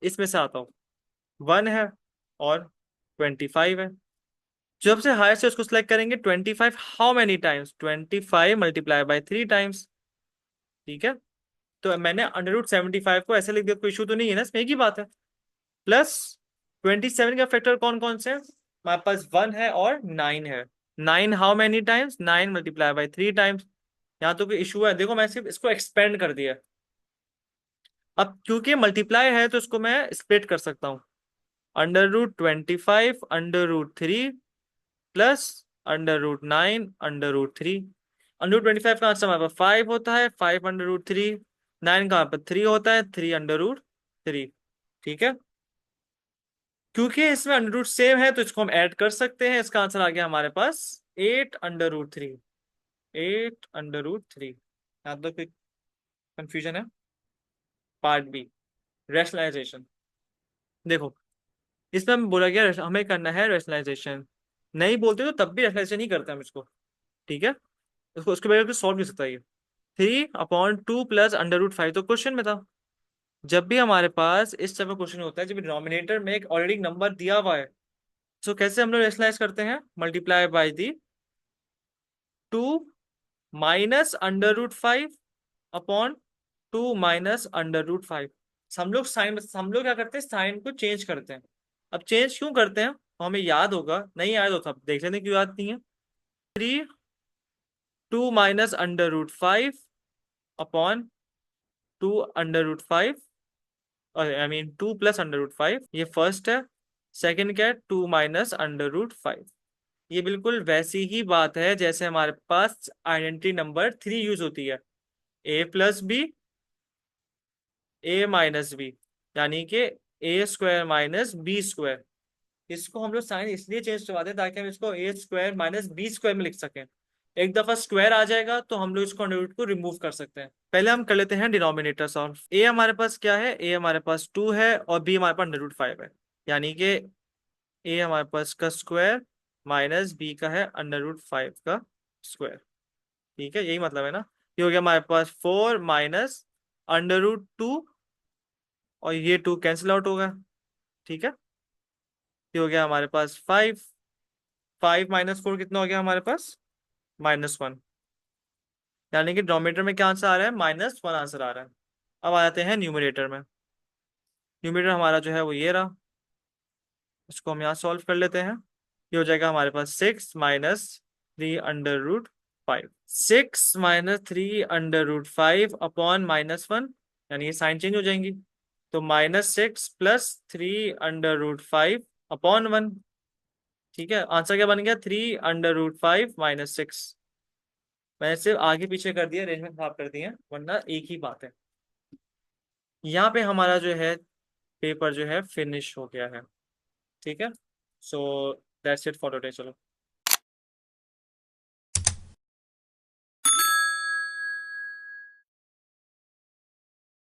इसमें से आता हो। 1 है और 25 है। जो सबसे हाईएस्ट है उसको सिलेक्ट करेंगे। 25 how many times? 25 multiply by 3 times. ठीक है, तो मैंने √75 को ऐसे लिख दिया, कोई इशू तो नहीं है ना, इसमें एक ही बात है। प्लस 27 का फैक्टर कौन कौन से हैं? हमारे पास 1 है और 9 है। 9 how many times? 9 multiply by 3 times. यहाँ तो कोई इशू है? देखो मैं सिर्फ इसको एक्सपेंड कर दिया। अब क्योंकि मल्टीप्लाई है तो इसको मैं स्प्लिट कर सकता हूँ। √25 √3 प्लस √9 √3। √25 का आंसर हमारे पास 5 होता है, 5 √3। 9 का हमारे पास 3 होता है, 3 √3। ठीक है, क्योंकि इसमें अंडर रूट सेम है तो इसको हम ऐड कर सकते हैं। इसका आंसर आ गया हमारे पास 8 √3। 8 √3। यहाँ तो कोई कंफ्यूजन है? Part B, rationalisation. देखो इसमें हमें बोला गया हमें करना है रैशनलाइजेशन। नहीं बोलते तो तब भी रैशनलाइजेशन ही करते हैं हम इसको। ठीक है, उसको उसके बगैर सॉल्व नहीं हो सकता ये। 3/2 प्लस √5 तो क्वेश्चन में था। जब भी हमारे पास इस तरह का क्वेश्चन होता है, जब डिनोमिनेटर में एक ऑलरेडी नंबर दिया हुआ है, तो कैसे हम लोग रैशनलाइज करते हैं? Multiply by the 2 minus √5 upon 2 minus √5। हम लोग क्या करते हैं, साइन को चेंज करते हैं। अब चेंज क्यों करते हैं? हमें याद होगा, नहीं याद होता देख लेते हैं क्यों याद नहीं है। 2 minus √5 upon 2 √5, I mean 2 plus √5, ये फर्स्ट है। सेकंड क्या है? 2 माइनस √5। ये बिल्कुल वैसी ही बात है जैसे हमारे पास आइडेंटिटी नंबर 3 यूज होती है। a+b, a-b, यानी कि a² - b²। इसको हम लोग साइन इसलिए चेंज करवाते हैं ताकि हम इसको a² - b² में लिख सकें। एक दफा स्क्वायर आ जाएगा तो हम लोग इसको अंडर रूट को रिमूव कर सकते हैं। पहले हम कर लेते हैं डिनोमिनेटर सॉल्व। a हमारे पास क्या है? a हमारे पास 2 है और b हमारे पास √5 है, यानी कि a हमारे पास का स्क्वायर माइनस b का है √5 का स्क्वायर। ठीक है, यही मतलब है ना। ये हो गया हमारे पास 4 माइनस √2, और ये 2 कैंसिल आउट होगा। ठीक है, ये हो गया हमारे पास 5। 5 माइनस 4 कितना हो गया हमारे पास? -1। यानी कि डिनोमिनेटर में क्या आंसर आ रहा है? -1 आंसर आ रहा है। अब आ जाते हैं न्यूमरेटर में। न्यूमरेटर हमारा जो है वो ये रहा। इसको हम यहाँ सॉल्व कर लेते हैं। ये हो जाएगा हमारे पास 6 माइनस 3 √5। 6 - 3 √5 अपॉन -1, यानी ये साइन चेंज हो जाएंगी। तो -6 प्लस 3 √5 अपॉन 1। ठीक है, आंसर क्या बन गया? 3 √5 -6। मैंने सिर्फ आगे पीछे कर दिया, अरेंजमेंट खराब कर दिए, वरना एक ही बात है। यहाँ पे हमारा जो है पेपर जो है फिनिश हो गया है। ठीक है, so that's it for today. चलो।